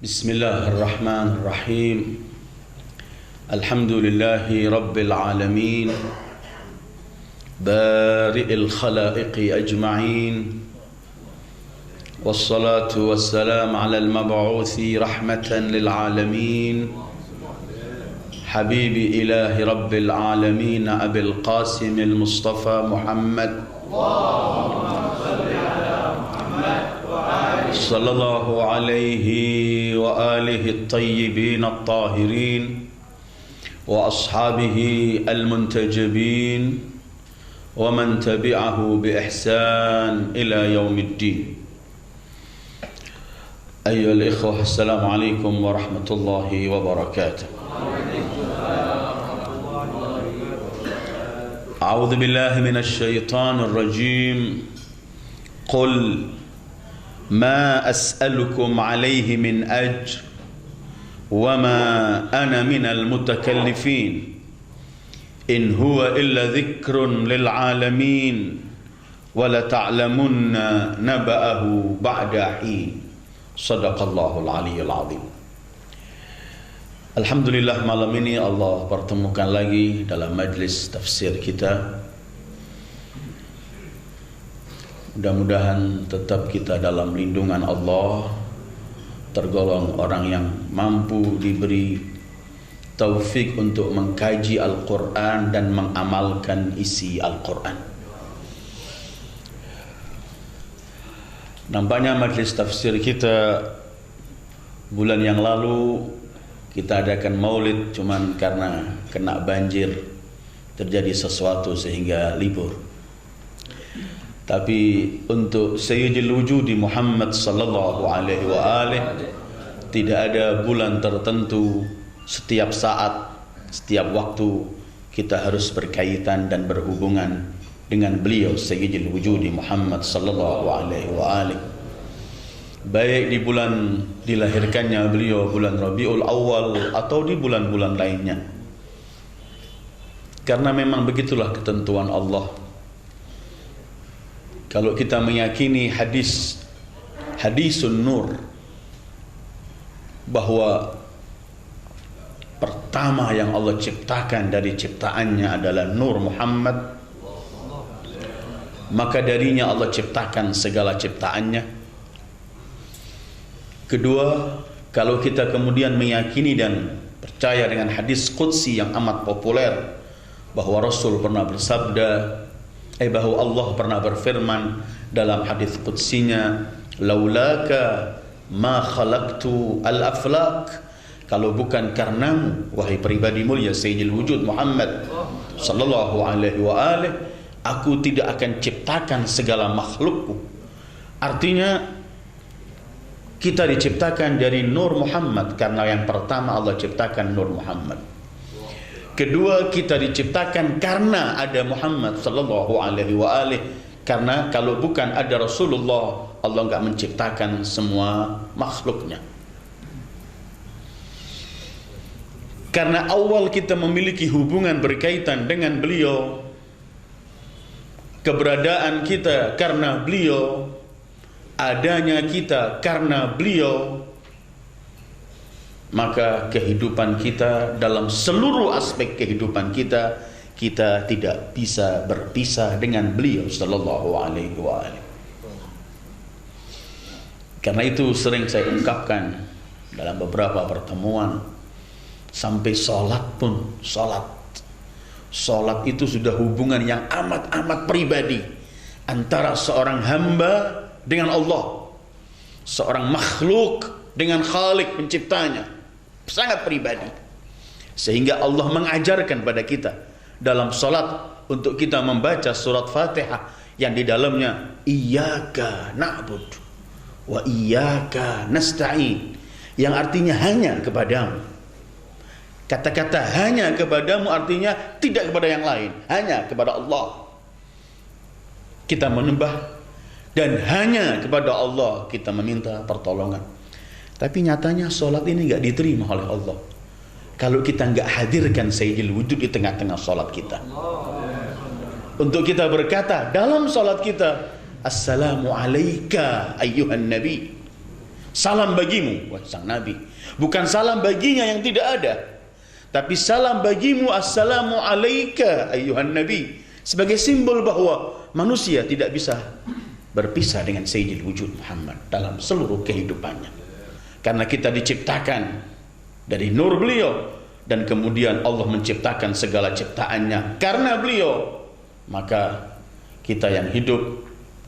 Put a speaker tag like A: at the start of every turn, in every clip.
A: Bismillahirrahmanirrahim. Alhamdulillahi Rabbil Alamin, Bari'il Khalaiqi Ajma'in, Wassalatu wassalam ala al-mab'uthi rahmatan lil alamin, Habibi ilahi Rabbil Alamin, Abil Qasim al-Mustafa Muhammad sallallahu alaihi wa alihi at-tayyibin at-tahirin wa ashabihi al-muntajabin wa man tabi'ahu bi ihsan ila yaumiddin. Ayyuhal ikhwah, assalamu alaikum warahmatullahi wabarakatuh. A'udzu billahi minasy syaithanir rajim. Qul ما أسألكم عليه من أجر وما أنا من المتكلفين إن هو إلا ذكر للعالمين ولتعلمن نبأه بعد حين صدق الله العلي العظيم. Alhamdulillah, malam ini Allah pertemukan lagi dalam majlis tafsir kita. Mudah-mudahan tetap kita dalam lindungan Allah, tergolong orang yang mampu diberi taufik untuk mengkaji Al-Quran dan mengamalkan isi Al-Quran. Nampaknya majlis tafsir kita bulan yang lalu kita adakan maulid, cuman karena kena banjir terjadi sesuatu sehingga libur. Tapi untuk Sayyidil Wujudi Muhammad sallallahu alaihi wa alihi, tidak ada bulan tertentu. Setiap saat, setiap waktu kita harus berkaitan dan berhubungan dengan beliau Sayyidil Wujudi Muhammad sallallahu alaihi wa alihi. Baik di bulan dilahirkannya beliau, bulan Rabiul Awal, atau di bulan-bulan lainnya. Karena memang begitulah ketentuan Allah. Kalau kita meyakini hadisun nur, bahwa pertama yang Allah ciptakan dari ciptaannya adalah Nur Muhammad, maka darinya Allah ciptakan segala ciptaannya. Kedua, kalau kita kemudian meyakini dan percaya dengan hadis qudsi yang amat populer, bahwa Rasul pernah bersabda, bahwa Allah pernah berfirman dalam hadis qudsinya, laulaka ma khalaqtu al-aflaq, kalau bukan karenamu wahai pribadi mulia Sayyidil Wujud Muhammad sallallahu alaihi wa alihi, aku tidak akan ciptakan segala makhlukku. Artinya kita diciptakan dari Nur Muhammad, karena yang pertama Allah ciptakan Nur Muhammad. Kedua, kita diciptakan karena ada Muhammad sallallahu alaihi wa alihi, karena kalau bukan ada Rasulullah, Allah enggak menciptakan semua makhluknya. Karena awal kita memiliki hubungan berkaitan dengan beliau, keberadaan kita karena beliau, adanya kita karena beliau, maka kehidupan kita, dalam seluruh aspek kehidupan kita, kita tidak bisa berpisah dengan beliau sallallahu alaihi wa alihi. Karena itu sering saya ungkapkan dalam beberapa pertemuan, sampai sholat pun, sholat itu sudah hubungan yang amat-amat pribadi antara seorang hamba dengan Allah, seorang makhluk dengan Khalik penciptanya, sangat pribadi. Sehingga Allah mengajarkan pada kita dalam salat untuk kita membaca surat Fatihah yang di dalamnya iyyaka na'budu wa iyyaka nasta'in, yang artinya hanya kepadamu. Kata-kata hanya kepadamu artinya tidak kepada yang lain, hanya kepada Allah kita menyembah, dan hanya kepada Allah kita meminta pertolongan. Tapi nyatanya sholat ini nggak diterima oleh Allah kalau kita nggak hadirkan Sayyidil Wujud di tengah-tengah sholat kita. Untuk kita berkata dalam sholat kita, Assalamu alayka ayyuhan nabi Salam bagimu, wahai sang Nabi. Bukan salam baginya yang tidak ada, tapi salam bagimu, assalamu alaika ayyuhan Nabi, sebagai simbol bahwa manusia tidak bisa berpisah dengan Sayyidil Wujud Muhammad dalam seluruh kehidupannya. Karena kita diciptakan dari nur beliau, dan kemudian Allah menciptakan segala ciptaannya karena beliau, maka kita yang hidup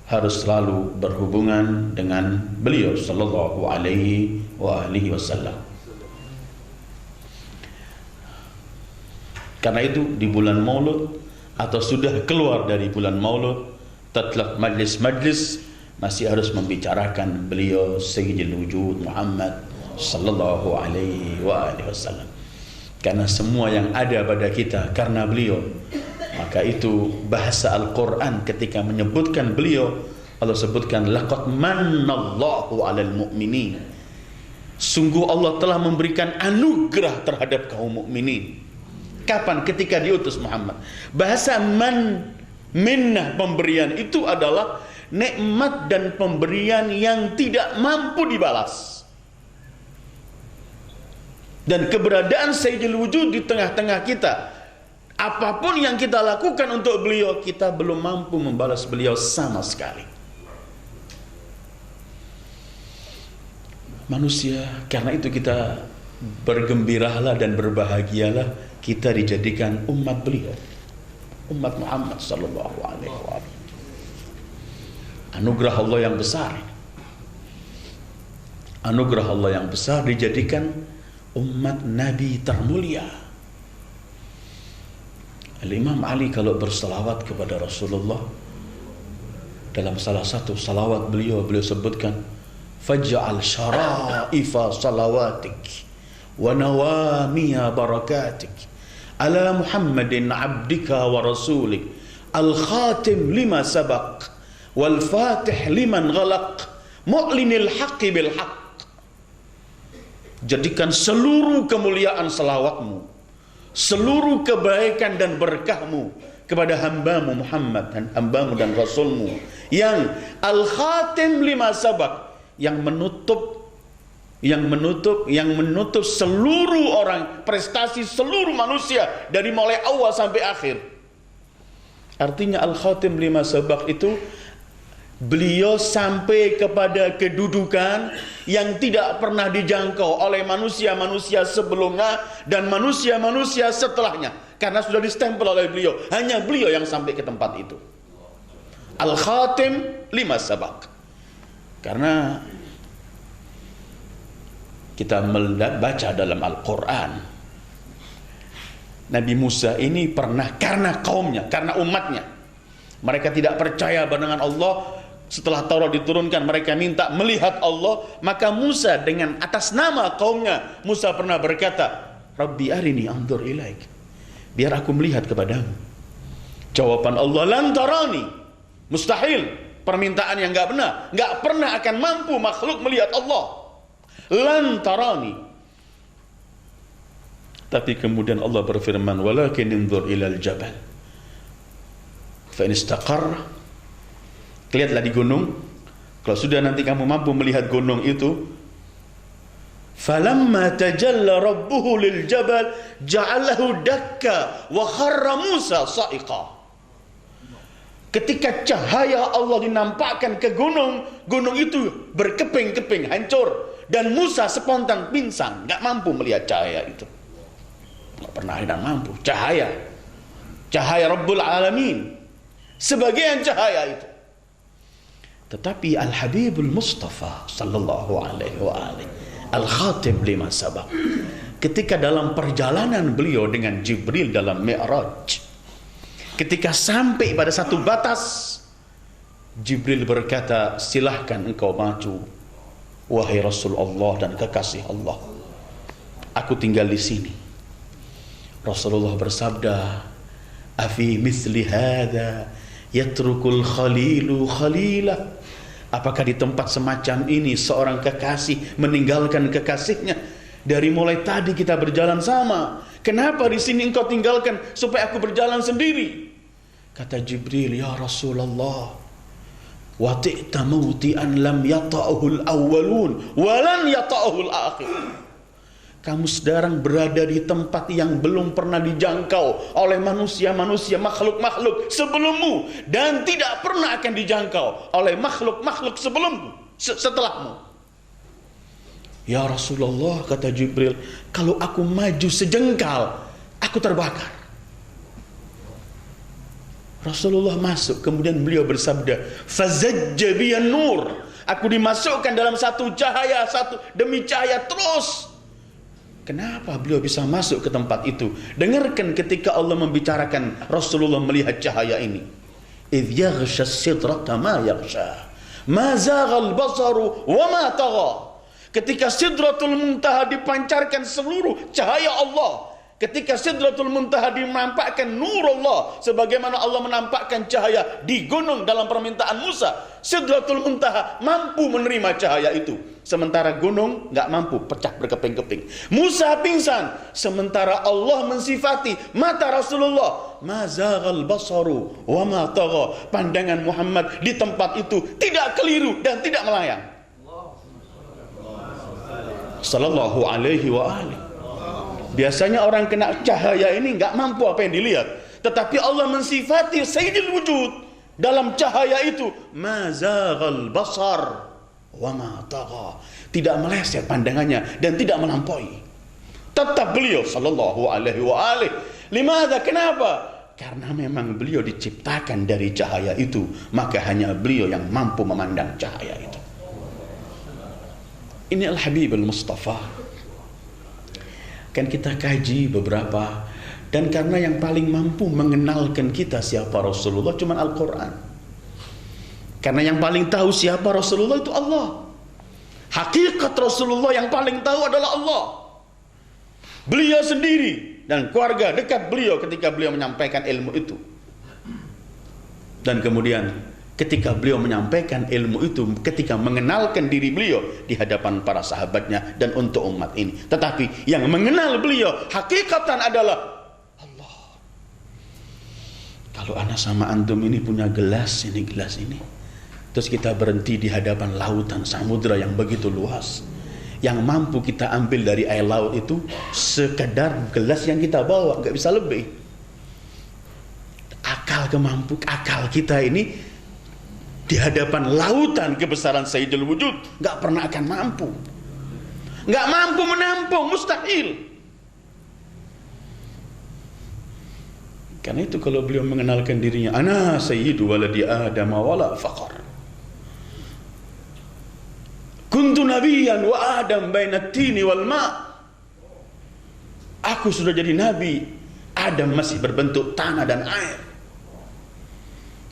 A: harus selalu berhubungan dengan beliau sallallahu alaihi wasallam. Karena itu di bulan Maulud atau sudah keluar dari bulan Maulud, tetap majlis-majlis masih harus membicarakan beliau Sayyidil Wujud Muhammad sallallahu alaihi wasallam. Karena semua yang ada pada kita karena beliau. Maka itu bahasa Al-Quran ketika menyebutkan beliau, Allah sebutkan laqad mannallahu 'alal mu'minin. Sungguh Allah telah memberikan anugerah terhadap kaum mukminin. Kapan? Ketika diutus Muhammad. Bahasa minnah, pemberian itu adalah nikmat dan pemberian yang tidak mampu dibalas. Dan keberadaan Sayyidil Wujud di tengah-tengah kita, apapun yang kita lakukan untuk beliau, kita belum mampu membalas beliau sama sekali. Manusia, karena itu kita bergembiralah dan berbahagialah kita dijadikan umat beliau, umat Muhammad sallallahu alaihi wasallam. Anugerah Allah yang besar, anugerah Allah yang besar dijadikan umat Nabi termulia. Imam Ali kalau bersalawat kepada Rasulullah, dalam salah satu salawat beliau sebutkan, faj'al syara'ifa salawatik wa nawamiya barakatik ala Muhammadin abdika wa rasulik al-khatim lima sabaq wal fatih liman ghalaq mu'linil haqqi bil haqq. Jadikan seluruh kemuliaan salawatmu, seluruh kebaikan dan berkahmu kepada hambamu Muhammad dan hambamu dan rasulmu yang al-khatim lima sabak, yang menutup seluruh orang, prestasi seluruh manusia dari mulai awal sampai akhir. Artinya al-khatim lima sabak itu beliau sampai kepada kedudukan yang tidak pernah dijangkau oleh manusia-manusia sebelumnya dan manusia-manusia setelahnya, karena sudah distempel oleh beliau. Hanya beliau yang sampai ke tempat itu. Al-Khatim lima sabak. Karena kita membaca dalam Al-Quran, Nabi Musa ini pernah, karena kaumnya, karena umatnya, mereka tidak percaya dengan Allah. Setelah Taurat diturunkan, mereka minta melihat Allah. Maka Musa dengan atas nama kaumnya, Musa pernah berkata, Rabbi arini anzur ilaik, biar aku melihat kepadamu. Jawaban Allah, lan tarani, mustahil, permintaan yang enggak benar, enggak pernah akan mampu makhluk melihat Allah. Lan tarani. Tapi kemudian Allah berfirman, walakin inzur ilal jabal fa in istaqarra, lihatlah di gunung. Kalau sudah nanti kamu mampu melihat gunung itu, falamma tajalla rabbuhu lil jabal ja'alahu dakka wa kharra Musa sa'iqa. Ketika cahaya Allah dinampakkan ke gunung, gunung itu berkeping-keping, hancur, dan Musa spontan pingsan, enggak mampu melihat cahaya itu. Enggak pernah dan mampu. Cahaya Rabbul Alamin, sebagian cahaya itu. Tetapi Al-Habibul Mustafa sallallahu alaihi wa alihi, Al-Khatim lima sabaq, ketika dalam perjalanan beliau dengan Jibril dalam Mi'raj, ketika sampai pada satu batas, Jibril berkata, silahkan engkau maju, wahai Rasul Allah dan kekasih Allah, aku tinggal di sini. Rasulullah bersabda, afi mithli hadha yatrukul khalilu khalilah. Apakah di tempat semacam ini seorang kekasih meninggalkan kekasihnya? Dari mulai tadi kita berjalan sama, kenapa di sini engkau tinggalkan supaya aku berjalan sendiri? Kata Jibril, ya Rasulullah, Wa ti'ta mawti'an lam yata'uhul awwalun wa lan yata'uhul akhir. Kamu sekarang berada di tempat yang belum pernah dijangkau oleh manusia-manusia, makhluk-makhluk sebelummu, dan tidak pernah akan dijangkau oleh makhluk-makhluk sebelummu, setelahmu. Ya Rasulullah, kata Jibril, kalau aku maju sejengkal, aku terbakar. Rasulullah masuk, kemudian beliau bersabda, fazajja biyan nur. Aku dimasukkan dalam satu cahaya, satu demi cahaya terus. Kenapa beliau bisa masuk ke tempat itu? Dengarkan ketika Allah membicarakan Rasulullah melihat cahaya ini. Idh yaghsha sidrata ma yaghsha, ma zaghal basaru wa ma tagha. Ketika Sidratul Muntaha dipancarkan seluruh cahaya Allah, ketika Sidratul Muntaha dinampakkan nur Allah, sebagaimana Allah menampakkan cahaya di gunung dalam permintaan Musa, Sidratul Muntaha mampu menerima cahaya itu, sementara gunung nggak mampu, pecah berkeping-keping. Musa pingsan, sementara Allah mensifati mata Rasulullah, ma zaghal basaru wa ma tagha. Pandangan Muhammad di tempat itu tidak keliru dan tidak melayang. Sallallahu alaihi wa alihi. Biasanya orang kena cahaya ini nggak mampu apa yang dilihat, tetapi Allah mensifati Sayyidul Wujud dalam cahaya itu, ma zaghal basar wa ma tagha. Tidak meleset pandangannya dan tidak melampaui. Tetap beliau sallallahu alaihi wa alihi. Limadha? Kenapa? Karena memang beliau diciptakan dari cahaya itu, maka hanya beliau yang mampu memandang cahaya itu. Ini Al-Habib Al-Mustafa. Kan kita kaji beberapa, dan karena yang paling mampu mengenalkan kita siapa Rasulullah cuma Al-Quran. Karena yang paling tahu siapa Rasulullah itu Allah. Hakikat Rasulullah yang paling tahu adalah Allah. Beliau sendiri dan keluarga dekat beliau ketika beliau menyampaikan ilmu itu. Dan kemudian ketika beliau menyampaikan ilmu itu, ketika mengenalkan diri beliau di hadapan para sahabatnya dan untuk umat ini. Tetapi yang mengenal beliau hakikatan adalah Allah. Kalau ana sama antum ini punya gelas ini, terus kita berhenti di hadapan lautan samudra yang begitu luas, yang mampu kita ambil dari air laut itu sekedar gelas yang kita bawa, nggak bisa lebih. Akal kita ini di hadapan lautan kebesaran Sayyidul Wujud nggak pernah akan mampu, nggak mampu menampung, mustahil. Karena itu kalau beliau mengenalkan dirinya, ana sayyidu waladi Adam wala faqar, kuntu nabiyan wa Adam baina tini wal ma. Aku sudah jadi nabi, Adam masih berbentuk tanah dan air.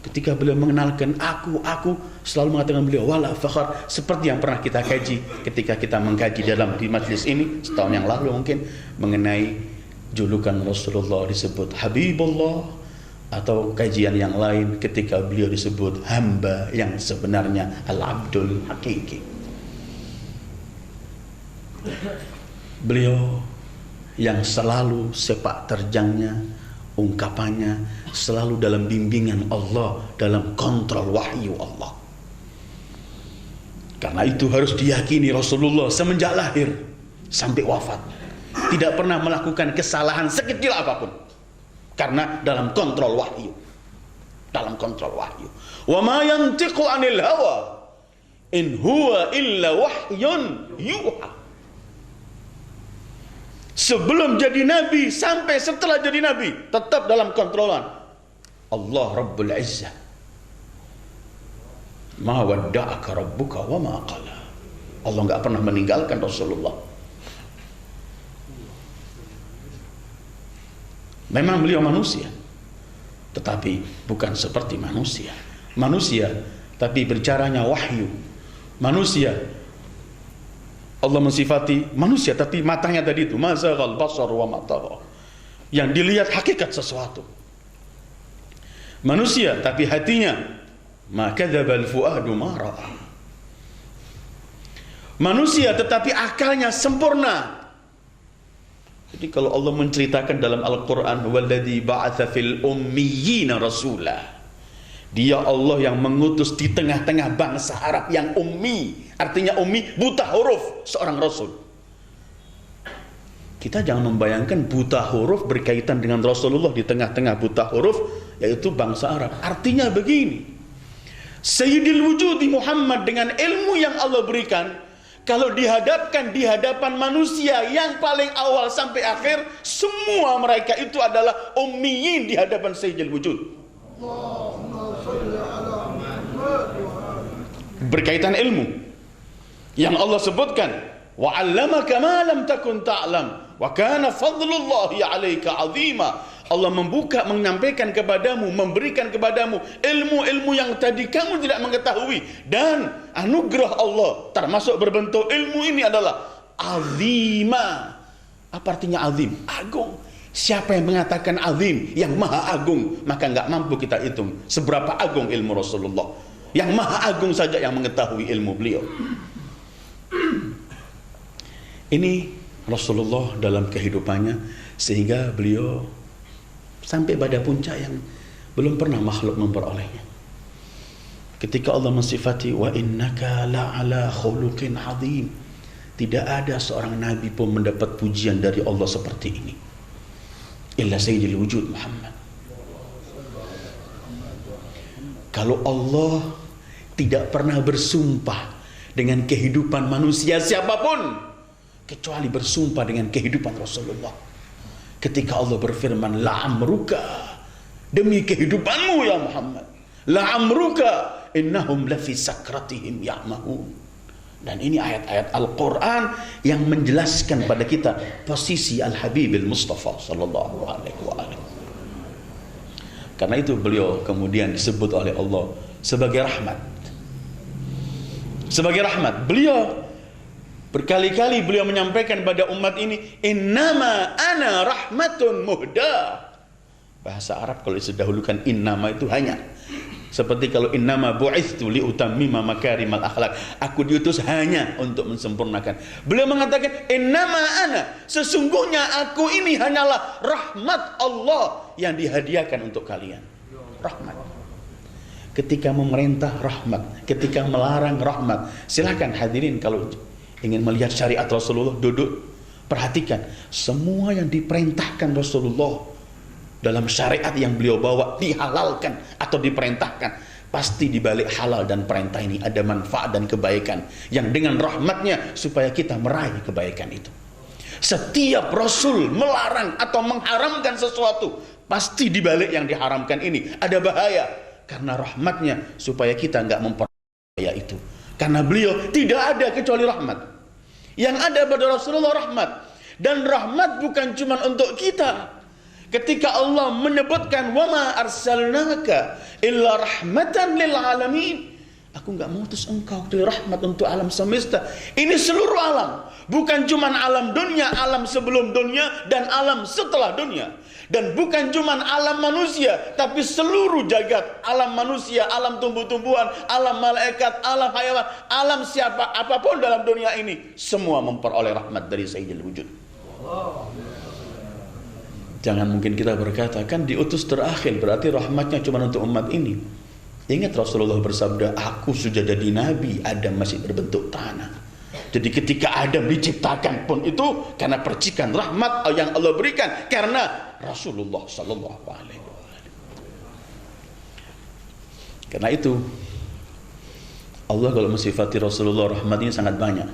A: Ketika beliau mengenalkan aku selalu mengatakan beliau wala fakhar, seperti yang pernah kita kaji ketika kita mengkaji di majlis ini setahun yang lalu mungkin, mengenai julukan Rasulullah disebut Habibullah, atau kajian yang lain ketika beliau disebut hamba yang sebenarnya Al-Abdul Hakiki. Beliau yang selalu sepak terjangnya, ungkapannya selalu dalam bimbingan Allah, dalam kontrol wahyu Allah. Karena itu harus diyakini Rasulullah semenjak lahir sampai wafat tidak pernah melakukan kesalahan sekecil apapun, karena dalam kontrol wahyu. Dalam kontrol wahyu. Wa ma yantiqu 'anil hawa in huwa illa wahyun yuha. Sebelum jadi nabi sampai setelah jadi nabi tetap dalam kontrolan Allah Rabbul Izzah. Ma wadda'aka rabbuka wa ma qala. Allah enggak pernah meninggalkan Rasulullah. Memang beliau manusia, tetapi bukan seperti manusia. Manusia tapi bicaranya wahyu. Manusia, Allah mensifati manusia, tapi matanya tadi itu mazaghal basar wa ma tagha, yang dilihat hakikat sesuatu. Manusia tapi hatinya ma kadzabal fuadu ma ra'a. Manusia tetapi akalnya sempurna. Jadi kalau Allah menceritakan dalam Al-Quran walladzi ba'atsa fil ummiyina rasula, Dia Allah yang mengutus di tengah-tengah bangsa Arab yang ummi. Artinya ummi, buta huruf, seorang Rasul. Kita jangan membayangkan buta huruf berkaitan dengan Rasulullah di tengah-tengah buta huruf, yaitu bangsa Arab. Artinya begini, Sayyidil Wujudi Muhammad dengan ilmu yang Allah berikan, kalau dihadapkan di hadapan manusia yang paling awal sampai akhir, semua mereka itu adalah ummiyin di hadapan Sayyidil Wujud. Berkaitan ilmu yang Allah sebutkan, wa 'allamaka ma lam takun ta'lam wa kana fadlullahi 'alaika 'azima. Allah membuka, menyampaikan kepadamu, memberikan kepadamu ilmu-ilmu yang tadi kamu tidak mengetahui, dan anugerah Allah termasuk berbentuk ilmu ini adalah azima. Apa artinya azim? Agung. Siapa yang mengatakan azim, yang maha agung, maka nggak mampu kita hitung seberapa agung ilmu Rasulullah. Yang maha agung saja yang mengetahui ilmu beliau. Ini Rasulullah dalam kehidupannya, sehingga beliau sampai pada puncak yang belum pernah makhluk memperolehnya. Ketika Allah mensifati wa innaka la'ala khuluqin azim, tidak ada seorang nabi pun mendapat pujian dari Allah seperti ini illa sayyidil wujud Muhammad. Kalau Allah tidak pernah bersumpah dengan kehidupan manusia siapapun kecuali bersumpah dengan kehidupan Rasulullah. Ketika Allah berfirman, la'amruka, demi kehidupanmu ya Muhammad, la'amruka innahum lafi sakratihim ya'mahun. Dan ini ayat-ayat Al-Quran yang menjelaskan pada kita posisi Al-Habibil Mustafa sallallahu alaihi wa alihi. Karena itu beliau kemudian disebut oleh Allah sebagai rahmat. Sebagai rahmat. Beliau berkali-kali beliau menyampaikan pada umat ini, innama ana rahmatun muhda. Bahasa Arab kalau didahulukan innama itu hanya. Seperti kalau innama bu'ithtu liutammima makarimal akhlak. Aku diutus hanya untuk mensempurnakan. Beliau mengatakan, innama ana, sesungguhnya aku ini hanyalah rahmat Allah yang dihadiahkan untuk kalian. Rahmat. Ketika memerintah rahmat, ketika melarang rahmat. Silakan hadirin kalau ingin melihat syariat Rasulullah, duduk, perhatikan semua yang diperintahkan Rasulullah dalam syariat yang beliau bawa, dihalalkan atau diperintahkan, pasti dibalik halal dan perintah ini ada manfaat dan kebaikan yang dengan rahmatnya supaya kita meraih kebaikan itu. Setiap Rasul melarang atau mengharamkan sesuatu, pasti dibalik yang diharamkan ini ada bahaya, karena rahmatnya supaya kita nggak mempercaya itu. Karena beliau tidak ada kecuali rahmat. Yang ada pada Rasulullah rahmat. Dan rahmat bukan cuma untuk kita. Ketika Allah menyebutkan wama arsalnaka illa rahmatan lil alamin, aku enggak mengutus engkau kecuali rahmat untuk alam semesta. Ini seluruh alam, bukan cuma alam dunia, alam sebelum dunia dan alam setelah dunia. Dan bukan cuma alam manusia, tapi seluruh jagat, alam manusia, alam tumbuh-tumbuhan, alam malaikat, alam hayawan, alam siapa apapun dalam dunia ini, semua memperoleh rahmat dari Sayyidil Wujud. Jangan mungkin kita berkata, kan diutus terakhir, berarti rahmatnya cuma untuk umat ini. Ingat Rasulullah bersabda, aku sudah jadi nabi, Adam masih berbentuk tanah. Jadi ketika Adam diciptakan pun itu karena percikan rahmat yang Allah berikan karena Rasulullah sallallahu alaihi wasallam. Karena itu Allah kalau mensifati Rasulullah rahmat ini sangat banyak.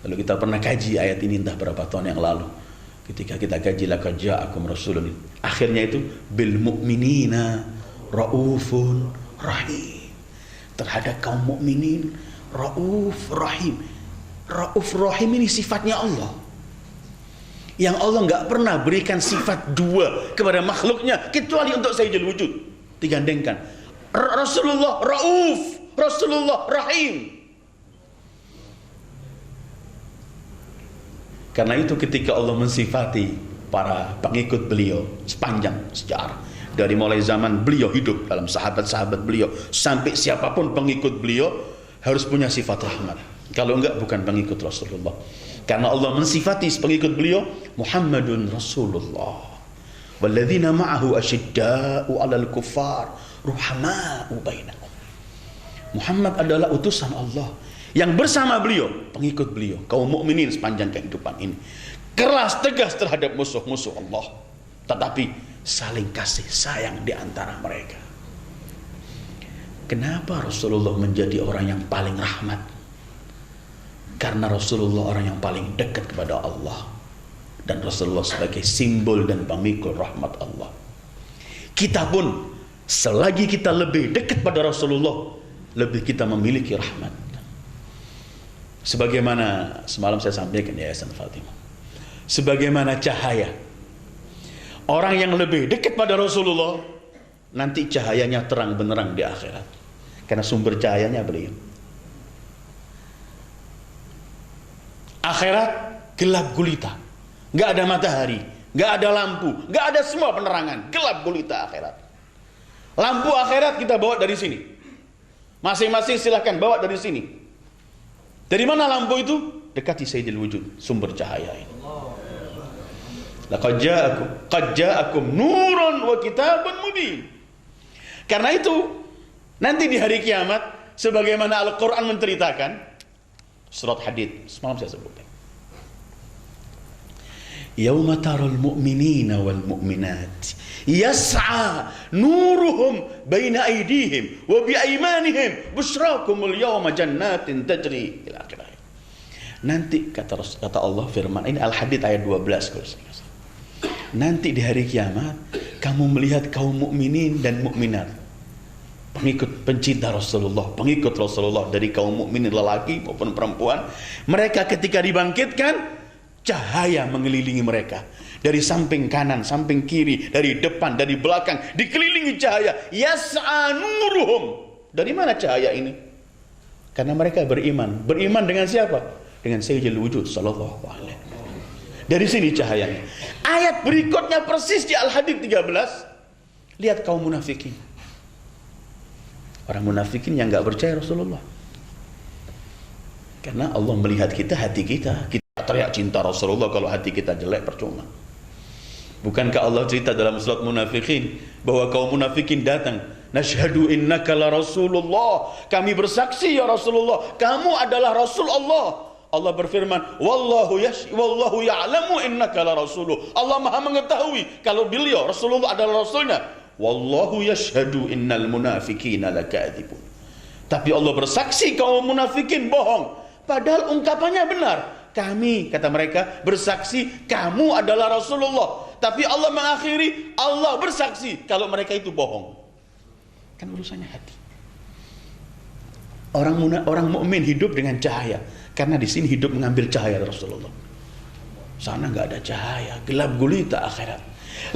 A: Kalau kita pernah kaji ayat ini entah berapa tahun yang lalu, ketika kita kaji laqad ja'akum rasulun, akhirnya itu bil mu'minina raufun rahim. Terhadap kaum mukminin rauf rahim. Rauf rahim ini sifatnya Allah. Yang Allah nggak pernah berikan sifat dua kepada makhluknya kecuali untuk Sayyidul Wujud. Digandengkan. Rasulullah rauf, Rasulullah rahim. Karena itu ketika Allah mensifati para pengikut beliau sepanjang sejarah, dari mulai zaman beliau hidup dalam sahabat-sahabat beliau sampai siapapun pengikut beliau harus punya sifat rahmat. Kalau enggak bukan pengikut Rasulullah. Karena Allah mensifati pengikut beliau Muhammadun Rasulullah. Walladzina ma'ahu asyidda'u 'alal kuffar ruhama'u bainahum. Muhammad adalah utusan Allah yang bersama beliau, pengikut beliau, kaum mukminin sepanjang kehidupan ini. Keras tegas terhadap musuh-musuh Allah, tetapi saling kasih sayang di antara mereka. Kenapa Rasulullah menjadi orang yang paling rahmat? Karena Rasulullah orang yang paling dekat kepada Allah, dan Rasulullah sebagai simbol dan pemikul rahmat Allah. Kita pun selagi kita lebih dekat pada Rasulullah, lebih kita memiliki rahmat. Sebagaimana semalam saya sampaikan di Yayasan Fatimah, sebagaimana cahaya, orang yang lebih dekat pada Rasulullah nanti cahayanya terang benderang di akhirat, karena sumber cahayanya beliau. Akhirat gelap gulita, nggak ada matahari, nggak ada lampu, nggak ada semua penerangan, gelap gulita akhirat. Lampu akhirat kita bawa dari sini, masing-masing silahkan bawa dari sini. Dari mana lampu itu? Dekati Sayyidil Wujud, sumber cahaya ini. Laqad ja'akum nurun wa kitabun mubin. Karena itu nanti di hari kiamat, sebagaimana Al-Quran menceritakan, surat Hadid semalam saya sebutkan, yauma taral mu'minina wal mu'minat yas'a nuruhum baina aydihim wa bi aymanihim busyrakumul yawma jannatin tajri ila akhirih. Nanti kata Allah firman ini Al-Hadid ayat 12 kalau saya ingat. Nanti di hari kiamat kamu melihat kaum mukminin dan mukminat, pengikut pencinta Rasulullah, pengikut Rasulullah dari kaum mukminin lelaki maupun perempuan, mereka ketika dibangkitkan cahaya mengelilingi mereka dari samping kanan, samping kiri, dari depan, dari belakang, dikelilingi cahaya. Yas'a nuruhum. Dari mana cahaya ini? Karena mereka beriman. Beriman dengan siapa? Dengan Sayyidil Wujud sallallahu alaihi wasallam. Dari sini cahayanya. Ayat berikutnya persis di Al-Hadid 13. Lihat kaum munafikin. Orang munafikin yang enggak percaya Rasulullah. Karena Allah melihat kita, hati kita. Kita teriak cinta Rasulullah, kalau hati kita jelek percuma. Bukankah Allah cerita dalam surat Munafikin bahwa kaum munafikin datang, nashhadu innaka la Rasulullah, kami bersaksi ya Rasulullah, kamu adalah Rasul Allah. Allah berfirman, wallahu ya'lamu innaka la rasuluh. Allah Maha mengetahui kalau beliau Rasulullah adalah rasulnya. Wallahu yashhadu innal munafiqina lakadzibun. Tapi Allah bersaksi kaum munafikin bohong, padahal ungkapannya benar. Kami, kata mereka, bersaksi kamu adalah Rasulullah. Tapi Allah mengakhiri, Allah bersaksi kalau mereka itu bohong. Kan urusannya hati. Orang mukmin hidup dengan cahaya, karena di sini hidup mengambil cahaya Rasulullah. Sana nggak ada cahaya, gelap gulita akhirat.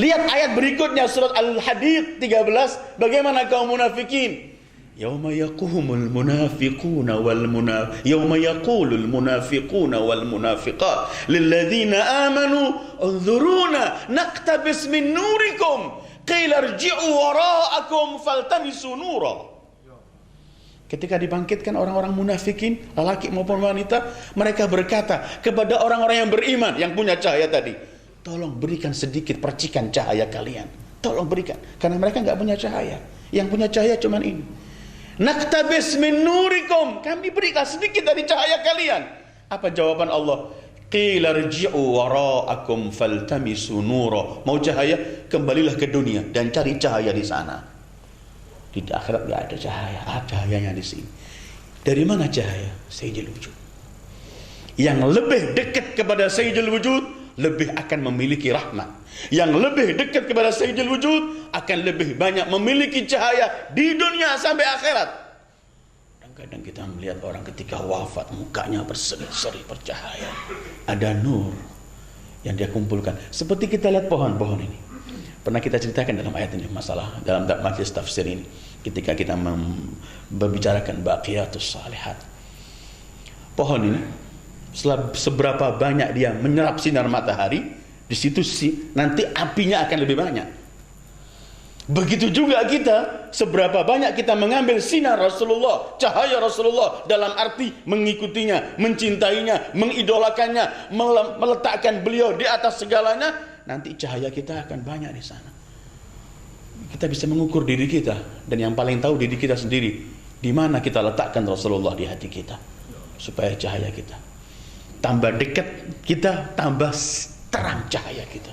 A: Lihat ayat berikutnya surat Al-Hadid 13, bagaimana kaum munafikin. Yauma yaqumul munafiquna yauma yaqulul munafiquna wal munafiqat lilladzina amanu unzuruna naqtabis min nurikum qila irji'u wara'akum faltamisu nura. Ketika dibangkitkan orang-orang munafikin, lelaki maupun wanita, mereka berkata kepada orang-orang yang beriman, yang punya cahaya tadi, tolong berikan sedikit percikan cahaya kalian, tolong berikan, karena mereka nggak punya cahaya. Yang punya cahaya cuman ini. Naktabis min nurikum, kami berikan sedikit dari cahaya kalian. Apa jawaban Allah? Qila irji'u wara'akum faltamisu nura. Mau cahaya, kembalilah ke dunia dan cari cahaya di sana. Di akhirat enggak ada cahaya, cahayanya di sini. Dari mana cahaya? Sayyidil Wujud. Yang lebih dekat kepada Sayyidil Wujud lebih akan memiliki rahmat. Yang lebih dekat kepada Sayyidil Wujud akan lebih banyak memiliki cahaya di dunia sampai akhirat. Dan kadang kita melihat orang ketika wafat mukanya berseri-seri bercahaya, ada nur yang dia kumpulkan. Seperti kita lihat pohon-pohon ini. Pernah kita ceritakan dalam ayat ini, masalah dalam majelis tafsir ini, ketika kita membicarakan baqiyatus salihat. Pohon ini seberapa banyak dia menyerap sinar matahari, di situ nanti apinya akan lebih banyak. Begitu juga kita, seberapa banyak kita mengambil sinar Rasulullah, cahaya Rasulullah, dalam arti mengikutinya, mencintainya, mengidolakannya, meletakkan beliau di atas segalanya, nanti cahaya kita akan banyak di sana. Kita bisa mengukur diri kita, dan yang paling tahu diri kita sendiri, di mana kita letakkan Rasulullah di hati kita, supaya cahaya kita tambah dekat, kita tambah terang cahaya kita.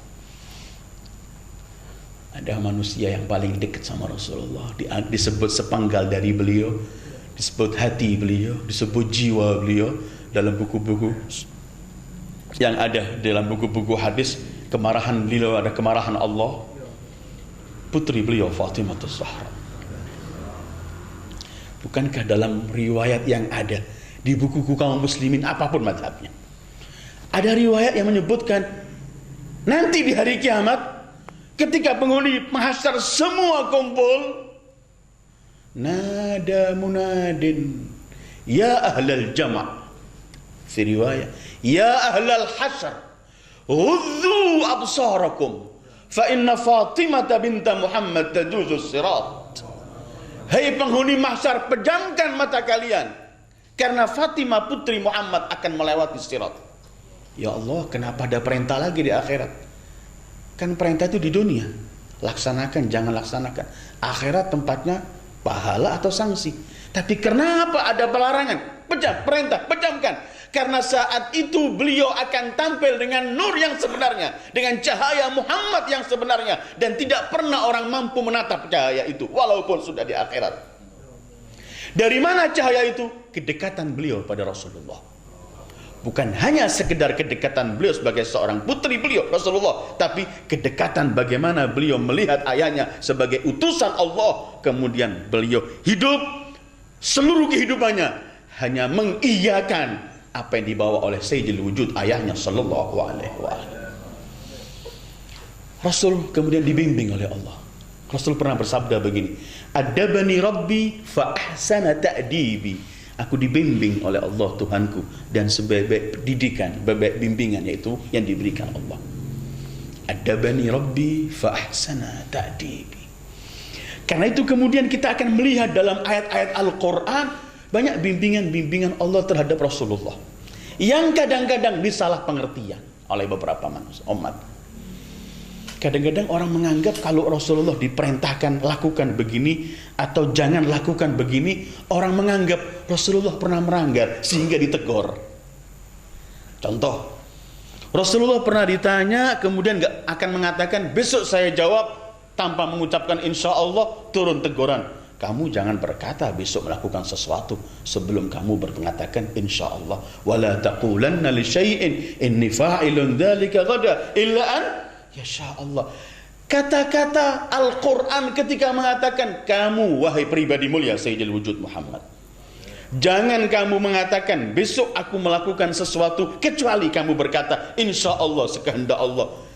A: Ada manusia yang paling dekat sama Rasulullah, disebut sepenggal dari beliau, disebut hati beliau, disebut jiwa beliau dalam buku-buku yang ada, dalam buku-buku hadis. Kemarahan beliau ada kemarahan Allah. Putri beliau Fatimah Az-Zahra. Bukankah dalam riwayat yang ada di buku-buku kaum muslimin apapun mazhabnya, ada riwayat yang menyebutkan nanti di hari kiamat ketika penghuni mahsyar semua kumpul, nada munadin ya ahlal jama', fi riwayat ya ahlal hasyar ghuddu absarakum fa inna Fatimah binta Muhammad tajuzu sirat. Hai penghuni mahsyar, pejamkan mata kalian karena Fatimah putri Muhammad akan melewati sirat. Ya Allah, kenapa ada perintah lagi di akhirat? Kan perintah itu di dunia, laksanakan, jangan laksanakan. Akhirat tempatnya pahala atau sanksi. Tapi kenapa ada pelarangan? Pejam, perintah, pejamkan. Karena saat itu beliau akan tampil dengan nur yang sebenarnya, dengan cahaya Muhammad yang sebenarnya, dan tidak pernah orang mampu menatap cahaya itu walaupun sudah di akhirat. Dari mana cahaya itu? Kedekatan beliau pada Rasulullah. Bukan hanya sekedar kedekatan beliau sebagai seorang putri beliau Rasulullah, tapi kedekatan bagaimana beliau melihat ayahnya sebagai utusan Allah, kemudian beliau hidup seluruh kehidupannya hanya mengiyakan apa yang dibawa oleh Sayyidil Wujud, ayahnya sallallahu alaihi wasallam. Rasul kemudian dibimbing oleh Allah. Rasul pernah bersabda begini, adabani rabbi fa ahsana ta'dibi. Aku dibimbing oleh Allah Tuhanku, dan sebaik didikan, sebaik bimbingan yaitu yang diberikan Allah. Adabani rabbi fa ahsana ta'dibi. Karena itu kemudian kita akan melihat dalam ayat-ayat Al-Quran banyak bimbingan-bimbingan Allah terhadap Rasulullah yang kadang-kadang disalah pengertian oleh beberapa manusia, umat. Kadang-kadang orang menganggap kalau Rasulullah diperintahkan lakukan begini atau jangan lakukan begini, orang menganggap Rasulullah pernah melanggar sehingga ditegur. Contoh, Rasulullah pernah ditanya kemudian nggak akan mengatakan besok saya jawab tanpa mengucapkan insya Allah, turun teguran. Kamu jangan berkata besok melakukan sesuatu sebelum kamu mengatakan insya Allah. Wala taqulanna li syai'in inni fa'ilun dzalika ghadan illa an yasha Allah. Kata-kata Al-Quran ketika mengatakan kamu wahai pribadi mulia Sayyidil Wujud Muhammad, jangan kamu mengatakan besok aku melakukan sesuatu kecuali kamu berkata insya Allah, sekehendak Allah.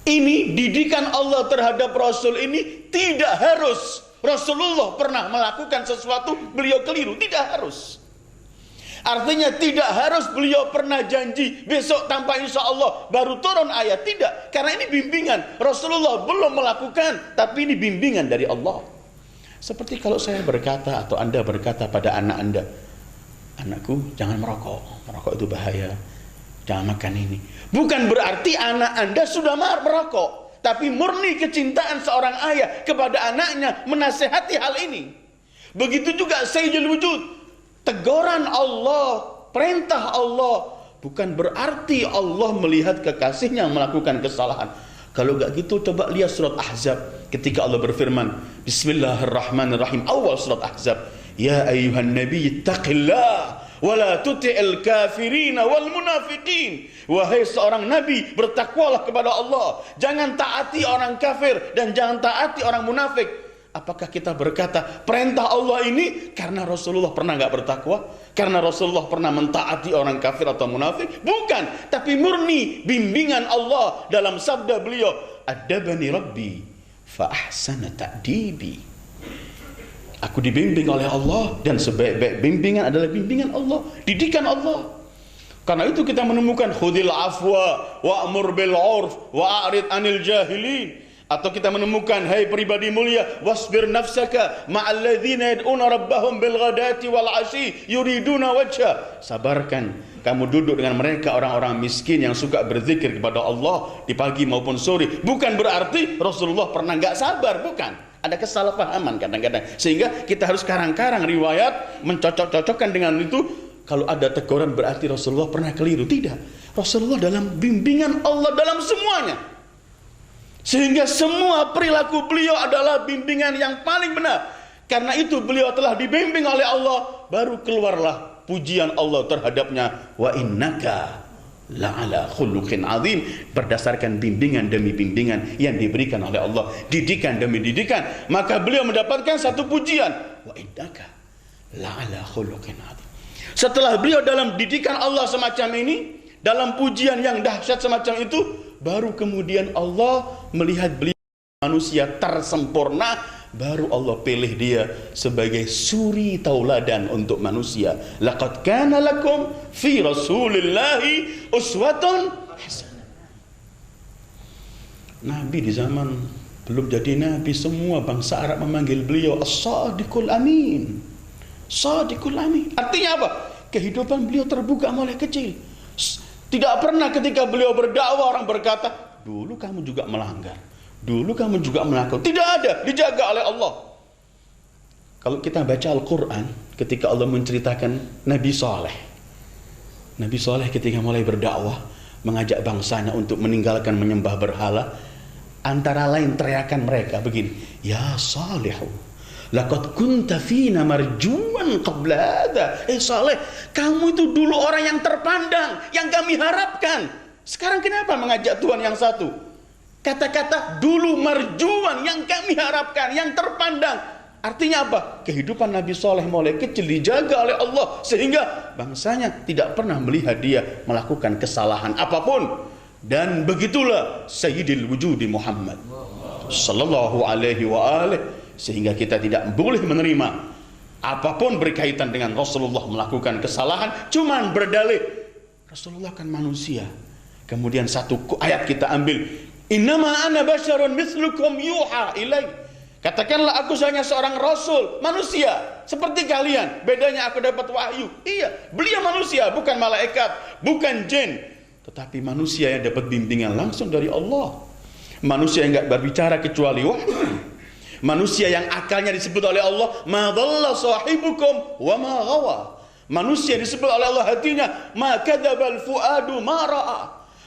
A: Ini didikan Allah terhadap Rasul ini. Tidak harus Rasulullah pernah melakukan sesuatu beliau keliru, tidak harus. Artinya tidak harus beliau pernah janji besok tanpa insya Allah baru turun ayat, tidak. Karena ini bimbingan, Rasulullah belum melakukan, tapi ini bimbingan dari Allah. Seperti kalau saya berkata atau Anda berkata pada anak Anda, anakku jangan merokok, merokok itu bahaya, jangan makan ini. Bukan berarti anak Anda sudah merokok, tapi murni kecintaan seorang ayah kepada anaknya menasehati hal ini. Begitu juga Sayyidul Wujud, teguran Allah, perintah Allah, bukan berarti Allah melihat kekasihnya melakukan kesalahan. Kalau enggak gitu coba lihat surat Ahzab ketika Allah berfirman, Bismillahirrahmanirrahim, awal surat Ahzab, ya ayyuhan nabi taqillah wala tuti'il kafirin wal munafiqin. Wahai seorang nabi, bertakwalah kepada Allah, jangan taati orang kafir dan jangan taati orang munafik. Apakah kita berkata perintah Allah ini karena Rasulullah pernah enggak bertakwa, karena Rasulullah pernah mentaati orang kafir atau munafik? Bukan, tapi murni bimbingan Allah dalam sabda beliau, adabani rabbi fa ahsana ta'dibi. Aku dibimbing oleh Allah, dan sebaik-baik bimbingan adalah bimbingan Allah, didikan Allah. Karena itu kita menemukan khudil afwa wa'mur bil 'urf wa'rid 'anil jahilin. Atau kita menemukan, hai pribadi mulia, wasbir nafsaka ma'alladzina yad'una rabbahum bil ghadati wal 'ashi yuriduna wajha. Sabarkan kamu duduk dengan mereka orang-orang miskin yang suka berzikir kepada Allah di pagi maupun sore. Bukan berarti Rasulullah pernah enggak sabar, bukan. Ada kesalahpahaman kadang-kadang, sehingga kita harus karang-karang riwayat, mencocok-cocokkan dengan itu. Kalau ada teguran berarti Rasulullah pernah keliru. Tidak. Rasulullah dalam bimbingan Allah dalam semuanya, sehingga semua perilaku beliau adalah bimbingan yang paling benar. Karena itu beliau telah dibimbing oleh Allah, baru keluarlah pujian Allah terhadapnya, wa innaka la'ala khuluqin azim, berdasarkan bimbingan demi bimbingan yang diberikan oleh Allah, didikan demi didikan, maka beliau mendapatkan satu pujian, wa innaka la'ala khuluqin azim. Setelah beliau dalam didikan Allah semacam ini, dalam pujian yang dahsyat semacam itu, baru kemudian Allah melihat beliau manusia tersempurna, baru Allah pilih dia sebagai suri tauladan untuk manusia. Laqad kana lakum fi Rasulillahi uswatun hasanah. Nabi di zaman belum jadi nabi, semua bangsa Arab memanggil beliau as-sadiqul amin. Sadiqul amin. Artinya apa? Kehidupan beliau terbuka mulai kecil. Tidak pernah ketika beliau berdakwah orang berkata, dulu kamu juga melanggar, dulu kamu juga melakukan. Tidak ada, dijaga oleh Allah. Kalau kita baca Al-Quran, ketika Allah menceritakan Nabi Saleh. Nabi Saleh ketika mulai berdakwah, mengajak bangsanya untuk meninggalkan menyembah berhala, antara lain teriakan mereka begini, ya Salihu, laqad kunta fina marjuan qabla hadha. Saleh, kamu itu dulu orang yang terpandang, yang kami harapkan. Sekarang kenapa mengajak Tuhan yang satu? Kata-kata dulu marjuan, yang kami harapkan, yang terpandang. Artinya apa? Kehidupan Nabi Saleh mulai kecil dijaga oleh Allah, sehingga bangsanya tidak pernah melihat dia melakukan kesalahan apapun. Dan begitulah Sayyidil Wujudi Muhammad sallallahu alaihi wa alihi. Sehingga kita tidak boleh menerima apapun berkaitan dengan Rasulullah melakukan kesalahan, cuman berdalih Rasulullah kan manusia. Kemudian satu ayat kita ambil, innama ana basyarun mislukum yuha ilai. Katakanlah aku hanya seorang rasul, manusia seperti kalian. Bedanya aku dapat wahyu. Iya, beliau manusia, bukan malaikat, bukan jin, tetapi manusia yang dapat bimbingan langsung dari Allah. Manusia yang enggak berbicara kecuali wahyu. Manusia yang akalnya disebut oleh Allah, ma dhalla sahibukum wa ma ghawa. Manusia disebut oleh Allah hatinya, ma kadzabal fuadu ma ra'a.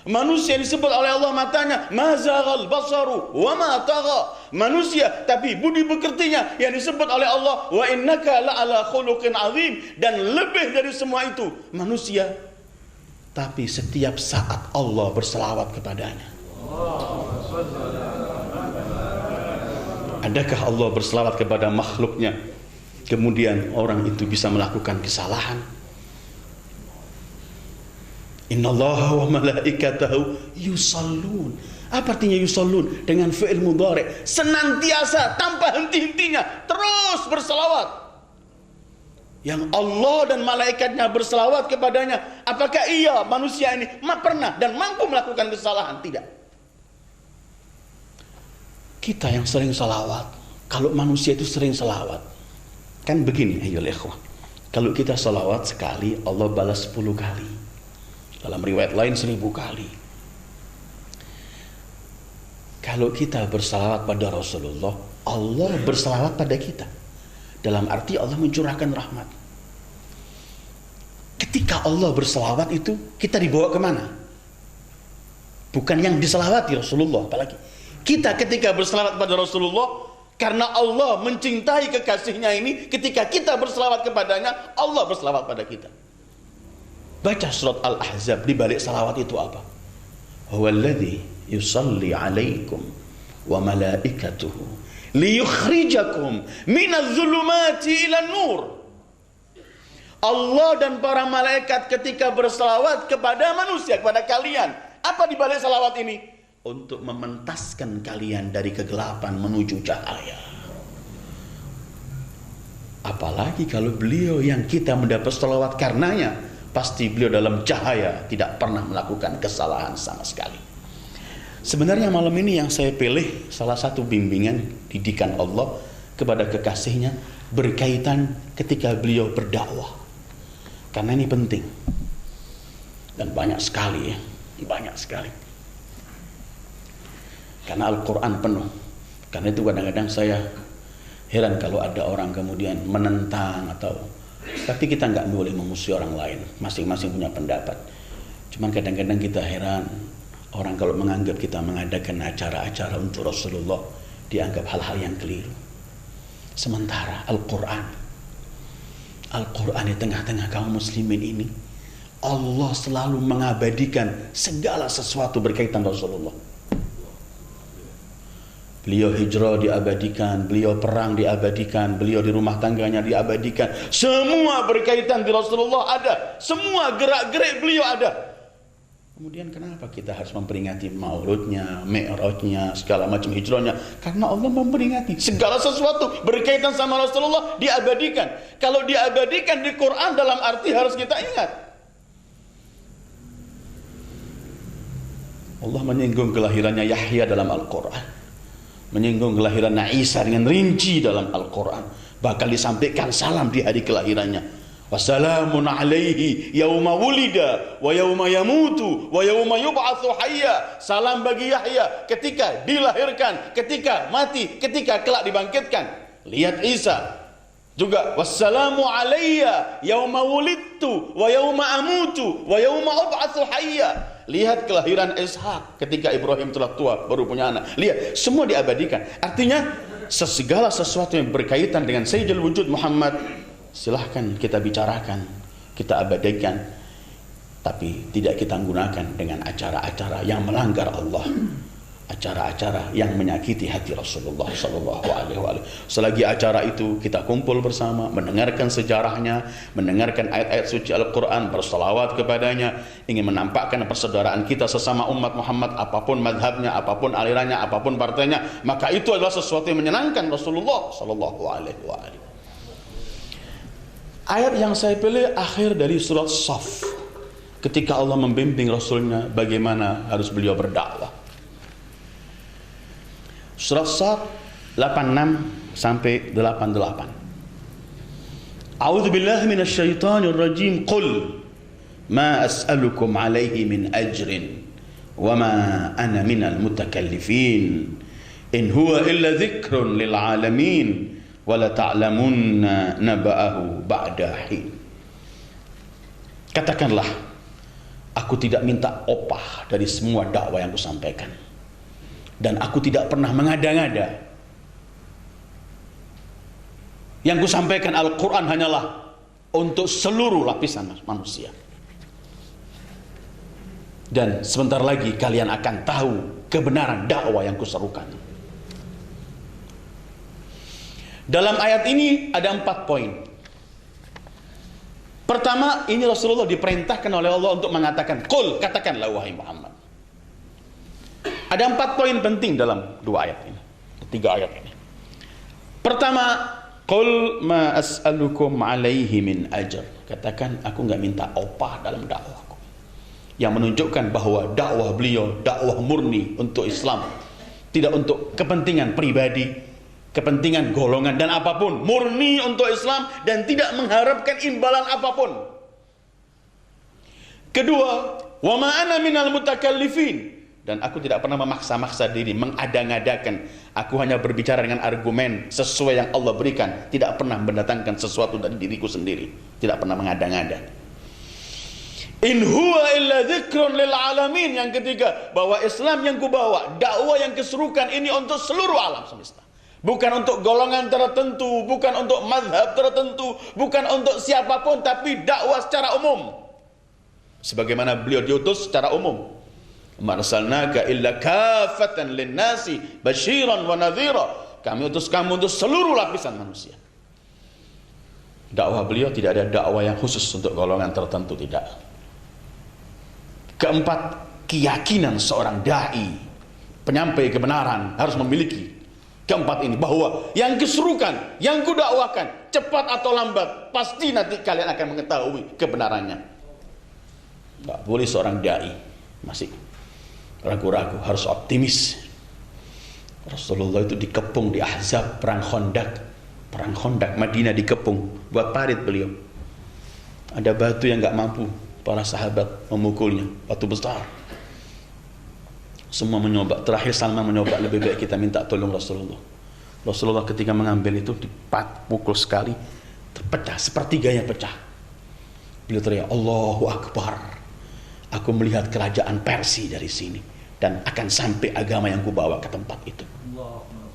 A: Manusia disebut oleh Allah matanya, ma zaghal basaru wa ma tagha. Manusia tapi budi pekertinya yang disebut oleh Allah, wa innaka la'ala khuluqin azim. Dan lebih dari semua itu, manusia tapi setiap saat Allah berselawat kepadanya. Adakah Allah berselawat kepada makhluknya, kemudian orang itu bisa melakukan kesalahan? Innallaha wa malaikatahu yusallun. Apa artinya yusallun? Dengan fi'il mudhari', senantiasa tanpa henti-hentinya terus berselawat. Yang Allah dan malaikatnya berselawat kepadanya. Apakah iya manusia ini pernah dan mampu melakukan kesalahan? Tidak. Kita yang sering salawat, kalau manusia itu sering salawat, kan begini ayolah ikhwah, kalau kita salawat sekali Allah balas 10 kali, dalam riwayat lain 1000 kali. Kalau kita bersalawat pada Rasulullah, Allah bersalawat pada kita, dalam arti Allah mencurahkan rahmat. Ketika Allah bersalawat itu, kita dibawa kemana? Bukan yang disalawati Rasulullah, apalagi kita ketika berselawat kepada Rasulullah, karena Allah mencintai kekasihnya ini, ketika kita berselawat kepadanya, Allah berselawat pada kita. Baca surat Al-Ahzab, di balik salawat itu apa? Huwallazi yusalli alaikum wa malaikatuhu liyukhrijakum minadh-dhulumati ilan nur. Allah dan para malaikat ketika berselawat kepada manusia, kepada kalian. Apa di balik salawat ini? Untuk mementaskan kalian dari kegelapan menuju cahaya. Apalagi kalau beliau yang kita mendapat salawat karenanya, pasti beliau dalam cahaya, tidak pernah melakukan kesalahan sama sekali. Sebenarnya malam ini yang saya pilih salah satu bimbingan didikan Allah kepada kekasihnya berkaitan ketika beliau berdakwah. Karena ini penting. Dan banyak sekali ya. Banyak sekali. Karena Al-Quran penuh. Karena itu kadang-kadang saya heran kalau ada orang kemudian menentang atau, tapi kita nggak boleh memusuhi orang lain. Masing-masing punya pendapat. Cuman kadang-kadang kita heran orang kalau menganggap kita mengadakan acara-acara untuk Rasulullah dianggap hal-hal yang keliru. Sementara Al-Quran di tengah-tengah kaum muslimin ini, Allah selalu mengabadikan segala sesuatu berkaitan Rasulullah. Beliau hijrah diabadikan, beliau perang diabadikan, beliau di rumah tangganya diabadikan. Semua berkaitan di Rasulullah ada. Semua gerak-gerik beliau ada. Kemudian kenapa kita harus memperingati mauludnya, mi'rajnya, segala macam hijrahnya? Karena Allah memperingati segala sesuatu berkaitan sama Rasulullah diabadikan. Kalau diabadikan di Quran dalam arti harus kita ingat. Allah menyinggung kelahirannya Yahya dalam Al-Quran. Menyinggung kelahiran Isa dengan rinci dalam Al-Quran. Bahkan disampaikan salam di hari kelahirannya. Wassalamun alaihi yauma wulida wa yauma yamutu wa yauma yub'atsu hayya. Salam bagi Yahya ketika dilahirkan, ketika mati, ketika kelak dibangkitkan. Lihat Isa juga, wassalamu alayya yauma wulidtu wa yauma amutu wa yauma ub'atsu hayya. Lihat kelahiran Ishak ketika Ibrahim telah tua baru punya anak. Lihat, semua diabadikan. Artinya segala sesuatu yang berkaitan dengan Sayyidul Wujud Muhammad, silahkan kita bicarakan, kita abadikan, tapi tidak kita gunakan dengan acara-acara yang melanggar Allah, acara-acara yang menyakiti hati Rasulullah Sallallahu Alaihi Wasallam. Selagi acara itu kita kumpul bersama, mendengarkan sejarahnya, mendengarkan ayat-ayat suci Al-Quran, bersalawat kepadanya, ingin menampakkan persaudaraan kita sesama umat Muhammad, apapun madhabnya, apapun alirannya, apapun partainya, maka itu adalah sesuatu yang menyenangkan Rasulullah Sallallahu Alaihi Wasallam. Ayat yang saya pilih akhir dari surat Shaf, ketika Allah membimbing Rasulnya bagaimana harus beliau berdakwah. Surat Shaf 86 sampai 88. A'udzu billahi minasyaitonir rajim. Qul ma as'alukum alaihi min ajrin wa ma ana minal mutakallifin in huwa illa dzikrun lil alamin wa la ta'lamunna naba'ahu ba'da hin. Katakanlah, aku tidak minta opah dari semua dakwah yang kusampaikan, dan aku tidak pernah mengada-ngada. Yang kusampaikan Al-Quran hanyalah untuk seluruh lapisan manusia. Dan sebentar lagi kalian akan tahu kebenaran dakwah yang kuserukan. Dalam ayat ini ada 4 poin. Pertama, ini Rasulullah diperintahkan oleh Allah untuk mengatakan, Qul, katakanlah wahai Muhammad. Ada 4 poin penting dalam 2 ayat ini, 3 ayat ini. Pertama, Qul ma as'alukum alaihi min ajr. Katakan, aku enggak minta opah dalam dakwahku. Yang menunjukkan bahwa dakwah beliau dakwah murni untuk Islam, tidak untuk kepentingan pribadi, kepentingan golongan dan apapun, murni untuk Islam dan tidak mengharapkan imbalan apapun. Kedua, wa ma ana minal mutakallifin. Dan aku tidak pernah memaksa-maksa diri, mengada-ngadakan. Aku hanya berbicara dengan argumen sesuai yang Allah berikan. Tidak pernah mendatangkan sesuatu dari diriku sendiri. Tidak pernah mengada-ngada. In huwa illa dzikrun lil alamin. Yang ketiga, bahwa Islam yang kubawa, dakwah yang keserukan ini untuk seluruh alam semesta. Bukan untuk golongan tertentu, bukan untuk mazhab tertentu, bukan untuk siapapun, tapi dakwah secara umum. Sebagaimana beliau diutus secara umum. Marsalnaka illa kafatan linnasi basyiran wa nadhira. Kami utus kamu untuk seluruh lapisan manusia. Dakwah beliau tidak ada dakwah yang khusus untuk golongan tertentu, tidak. Keempat, keyakinan seorang dai, penyampai kebenaran harus memiliki keempat ini, bahwa yang keserukan, yang kudakwakan, cepat atau lambat, pasti nanti kalian akan mengetahui kebenarannya. Tidak boleh seorang dai masih ragu-ragu, harus optimis. Rasulullah itu dikepung di Ahzab, perang Khandaq Madinah dikepung, buat parit beliau. Ada batu yang nggak mampu para sahabat memukulnya, batu besar. Semua menyoba. Terakhir Salman menyoba, lebih baik kita minta tolong Rasulullah. Rasulullah ketika mengambil itu dipukul sekali, terpecah, sepertiganya pecah. Beliau teriak, Allahu Akbar. Aku melihat kerajaan Persia dari sini dan akan sampai agama yang kubawa ke tempat itu.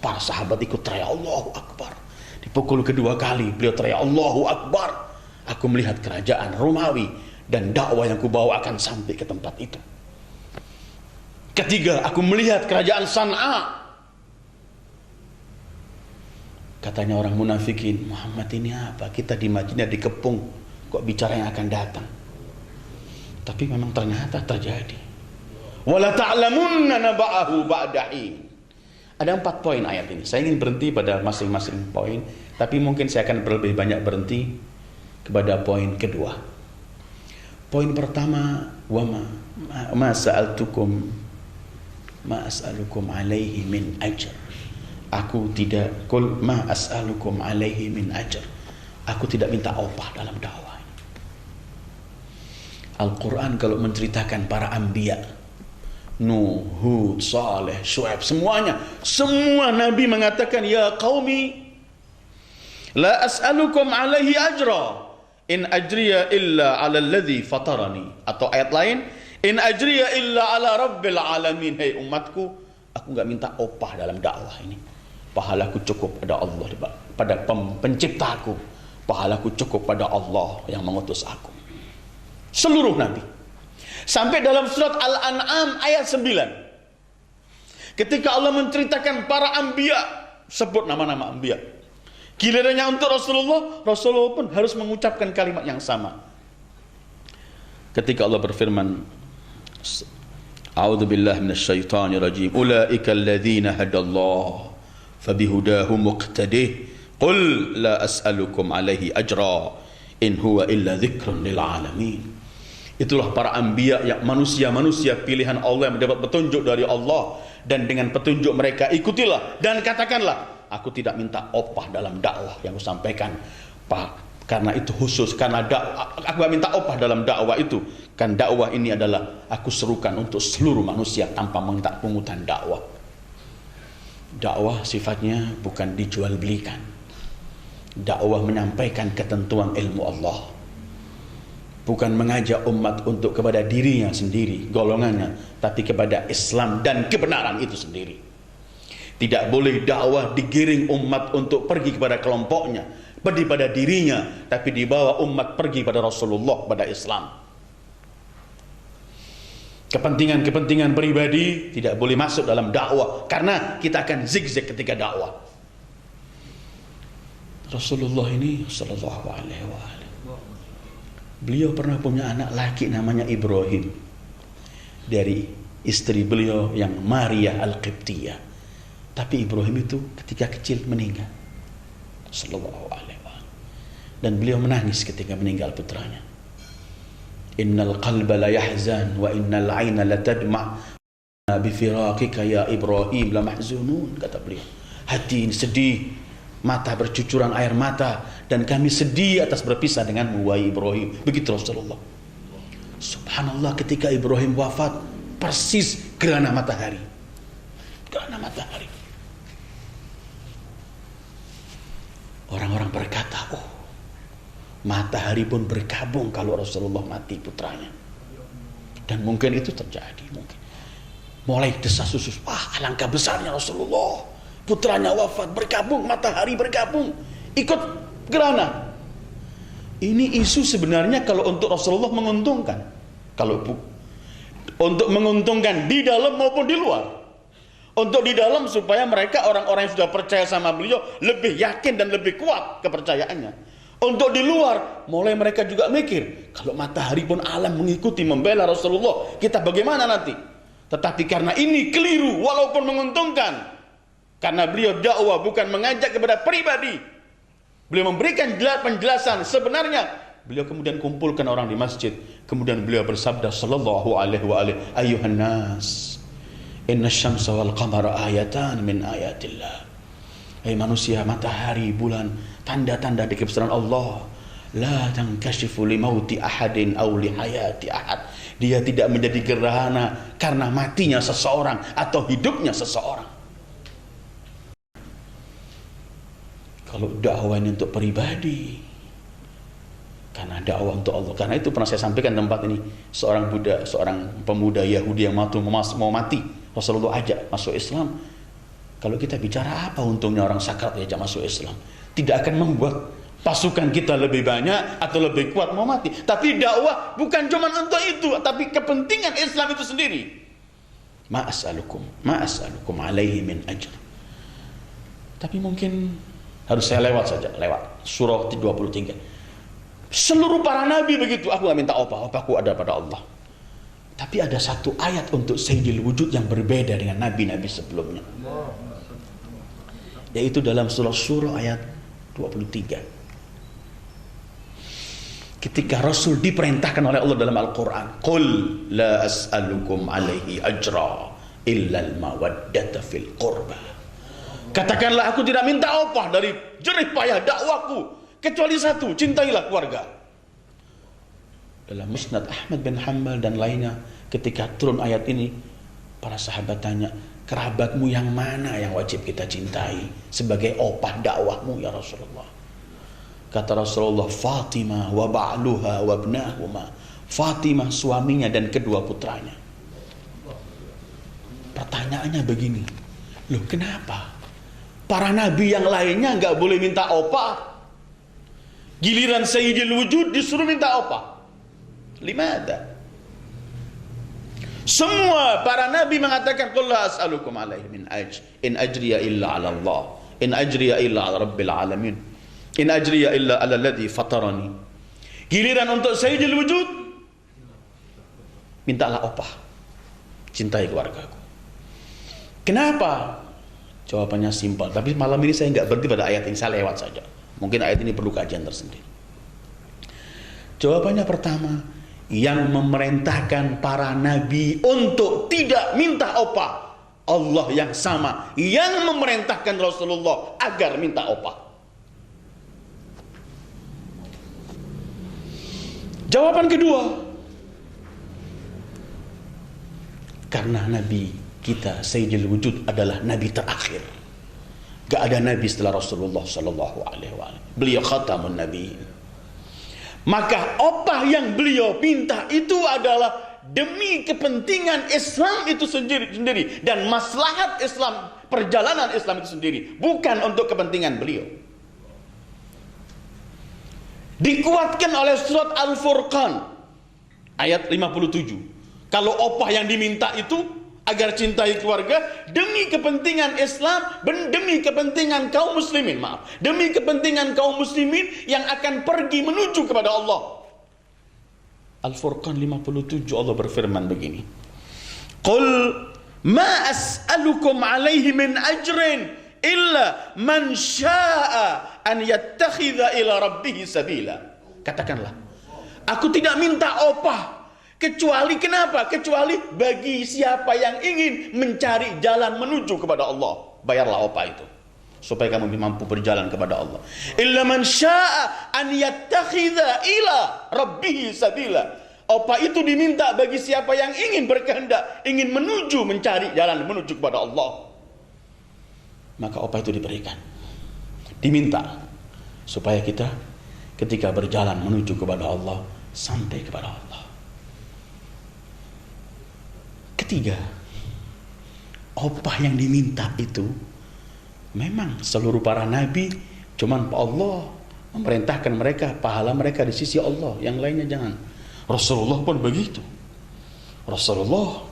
A: Para sahabat ikut teriak Allahu Akbar. Dipukul kedua kali, beliau teriak Allahu Akbar. Aku melihat kerajaan Romawi dan dakwah yang kubawa akan sampai ke tempat itu. Ketiga, aku melihat kerajaan San'a. Katanya orang munafikin, Muhammad ini apa? Kita di Madinah dikepung, kok bicara yang akan datang? Tapi memang ternyata terjadi. Wala ta'lamunna naba'ahu ba'dahin. Ada 4 poin ayat ini. Saya ingin berhenti pada masing-masing poin, tapi mungkin saya akan lebih banyak berhenti kepada poin kedua. Poin pertama, ma sa'altukum ma as'alukum alaihi min ajr. Aku tidak kul ma as'alukum alaihi min ajr. Aku tidak minta upah dalam dakwah. Al-Quran kalau menceritakan para anbiya, Nuh, Hud, Saleh, Syuaib, semuanya, semua nabi mengatakan ya qaumi la as'alukum alaihi ajra in ajriya illa ala alladhi fatarani. Atau ayat lain, in ajriya illa ala rabbil alamin. Hei umatku, aku enggak minta upah dalam dakwah ini. Pahalaku cukup pada Allah, pada penciptaku. Pahalaku cukup pada Allah yang mengutus aku. Seluruh nabi. Sampai dalam surat Al-An'am ayat 9. Ketika Allah menceritakan para anbiya, sebut nama-nama anbiya. Gilirannya untuk Rasulullah pun harus mengucapkan kalimat yang sama. Ketika Allah berfirman, A'udzu billahi minasyaitonir rajim. Ulaika alladzina hadallahu fabihudahu muqtadih. Qul la as'alukum alaihi ajra in huwa illa dzikrun lil alamin. Itulah para anbiya, yang manusia-manusia pilihan Allah yang mendapat petunjuk dari Allah, dan dengan petunjuk mereka ikutilah dan katakanlah, aku tidak minta upah dalam dakwah yang aku sampaikan. Karena itu khusus, karena aku tidak minta upah dalam dakwah itu. Kan dakwah ini adalah aku serukan untuk seluruh manusia tanpa minta pungutan dakwah. Dakwah sifatnya bukan dijual belikan. Dakwah menyampaikan ketentuan ilmu Allah, bukan mengajak umat untuk kepada dirinya sendiri, golongannya, tapi kepada Islam dan kebenaran itu sendiri. Tidak boleh dakwah digiring umat untuk pergi kepada kelompoknya, pergi pada dirinya, tapi dibawa umat pergi pada Rasulullah, pada Islam. Kepentingan-kepentingan pribadi tidak boleh masuk dalam dakwah, karena kita akan zigzag ketika dakwah. Rasulullah ini sallallahu alaihi wasallam, beliau pernah punya anak laki namanya Ibrahim, dari istri beliau yang Maria Al-Qibtiyah. Tapi Ibrahim itu ketika kecil meninggal, sallallahu alaihi wasallam, dan beliau menangis ketika meninggal putranya. Innal qalba la yahzan wa innal aina la tadma bi firaqika ya Ibrahim la mahzunun, kata beliau. Hati ini sedih, mata bercucuran air mata, dan kami sedih atas berpisah denganmu wahai Ibrahim. Begitu Rasulullah. Subhanallah, ketika Ibrahim wafat, persis gerhana matahari. Gerhana matahari. Orang-orang berkata, oh, matahari pun berkabung kalau Rasulullah mati putranya. Dan mungkin itu terjadi, mungkin. Mulai desas-desus, wah alangkah besarnya Rasulullah, putranya wafat, berkabung, matahari berkabung, ikut gerhana. Ini isu sebenarnya kalau untuk Rasulullah menguntungkan, kalau untuk menguntungkan di dalam maupun di luar. Untuk di dalam supaya mereka orang-orang yang sudah percaya sama beliau lebih yakin dan lebih kuat kepercayaannya. Untuk di luar, mulai mereka juga mikir, kalau matahari pun alam mengikuti membela Rasulullah, kita bagaimana nanti? Tetapi karena ini keliru walaupun menguntungkan, karena beliau dakwah bukan mengajak kepada pribadi, beliau memberikan penjelasan sebenarnya. Beliau kemudian kumpulkan orang di masjid, kemudian beliau bersabda sallallahu alaihi wa alihi, ayyuhan nas Inna syamsa wal qamara ayatan min ayatillah. Hai manusia, matahari, bulan, tanda-tanda di kebesaran Allah. La tankashifu li mauti ahadin aw li hayati ahad. Dia tidak menjadi gerhana karena matinya seseorang atau hidupnya seseorang. Kalau dakwah ini untuk pribadi, karena dakwah untuk Allah. Karena itu pernah saya sampaikan tempat ini, seorang pemuda Yahudi yang mau mati, Rasulullah ajak masuk Islam. Kalau kita bicara apa untungnya orang sakrat diajak masuk Islam? Tidak akan membuat pasukan kita lebih banyak atau lebih kuat mau mati. Tapi dakwah bukan cuma untuk itu, tapi kepentingan Islam itu sendiri. Ma as'alukum alaihi min ajr. Tapi mungkin harus saya lewat saja, lewat surah 23. Seluruh para nabi begitu, aku gak minta opaku ada pada Allah. Tapi ada satu ayat untuk Sayyidil Wujud yang berbeda dengan nabi-nabi sebelumnya, yaitu dalam surah ayat 23. Ketika Rasul diperintahkan oleh Allah dalam Al-Quran, Qul la as'alukum alaihi ajra illa al-mawaddata fil qurba. Katakanlah, aku tidak minta upah dari jerih payah dakwaku kecuali satu, cintailah keluarga. Dalam Musnad Ahmad bin Hanbal dan lainnya, ketika turun ayat ini, para sahabat tanya, kerabatmu yang mana yang wajib kita cintai sebagai opah dakwahmu ya Rasulullah? Kata Rasulullah, Fatimah wa ba'luha wa ibnahuma. Fatimah suaminya dan kedua putranya. Pertanyaannya begini, loh kenapa para nabi yang lainnya nggak boleh minta opah, giliran Sayyidil Wujud disuruh minta opah? Limada? Semua para nabi mengatakan, Qul la as'alukum alaihi min ajr in ajriya illa 'ala Allah in ajriya illa 'ala rabbil alamin in ajriya illa 'ala alladhi fatarani. Giliran untuk Sayyidil Wujud, mintalah opah, cintai keluargaku. Kenapa? Jawabannya simpel, tapi malam ini saya nggak berhenti pada ayat ini, saya lewat saja. Mungkin ayat ini perlu kajian tersendiri. Jawabannya pertama, yang memerintahkan para nabi untuk tidak minta opah, Allah yang sama yang memerintahkan Rasulullah agar minta opah. Jawaban kedua, karena nabi kita Sayyidil Wujud adalah nabi terakhir. Gak ada nabi setelah Rasulullah sallallahu alaihi wasallam. Beliau khatamun nabiin. Maka opah yang beliau minta itu adalah demi kepentingan Islam itu sendiri dan maslahat Islam, perjalanan Islam itu sendiri, bukan untuk kepentingan beliau. Dikuatkan oleh surat Al-Furqan ayat 57. Kalau opah yang diminta itu agar cintai keluarga demi kepentingan Islam, demi kepentingan kaum muslimin, demi kepentingan kaum muslimin yang akan pergi menuju kepada Allah. Al-Furqan 57, Allah berfirman begini, Qul ma as'alukum alaihi min ajrin illa man syaa an yattakhidha ila rabbih sabila. Katakanlah, aku tidak minta opah kecuali kenapa? Kecuali bagi siapa yang ingin mencari jalan menuju kepada Allah. Bayarlah opah itu supaya kamu mampu berjalan kepada Allah. Illa man syaa an yattakhidha ila rabbih sabila. Opah itu diminta bagi siapa yang ingin berkehendak, ingin menuju mencari jalan menuju kepada Allah. Maka opah itu diberikan, diminta supaya kita ketika berjalan menuju kepada Allah sampai kepada Allah. Ketiga, opah yang diminta itu memang seluruh para nabi, cuman Allah memerintahkan mereka, pahala mereka di sisi Allah, yang lainnya jangan. Rasulullah pun begitu. Rasulullah,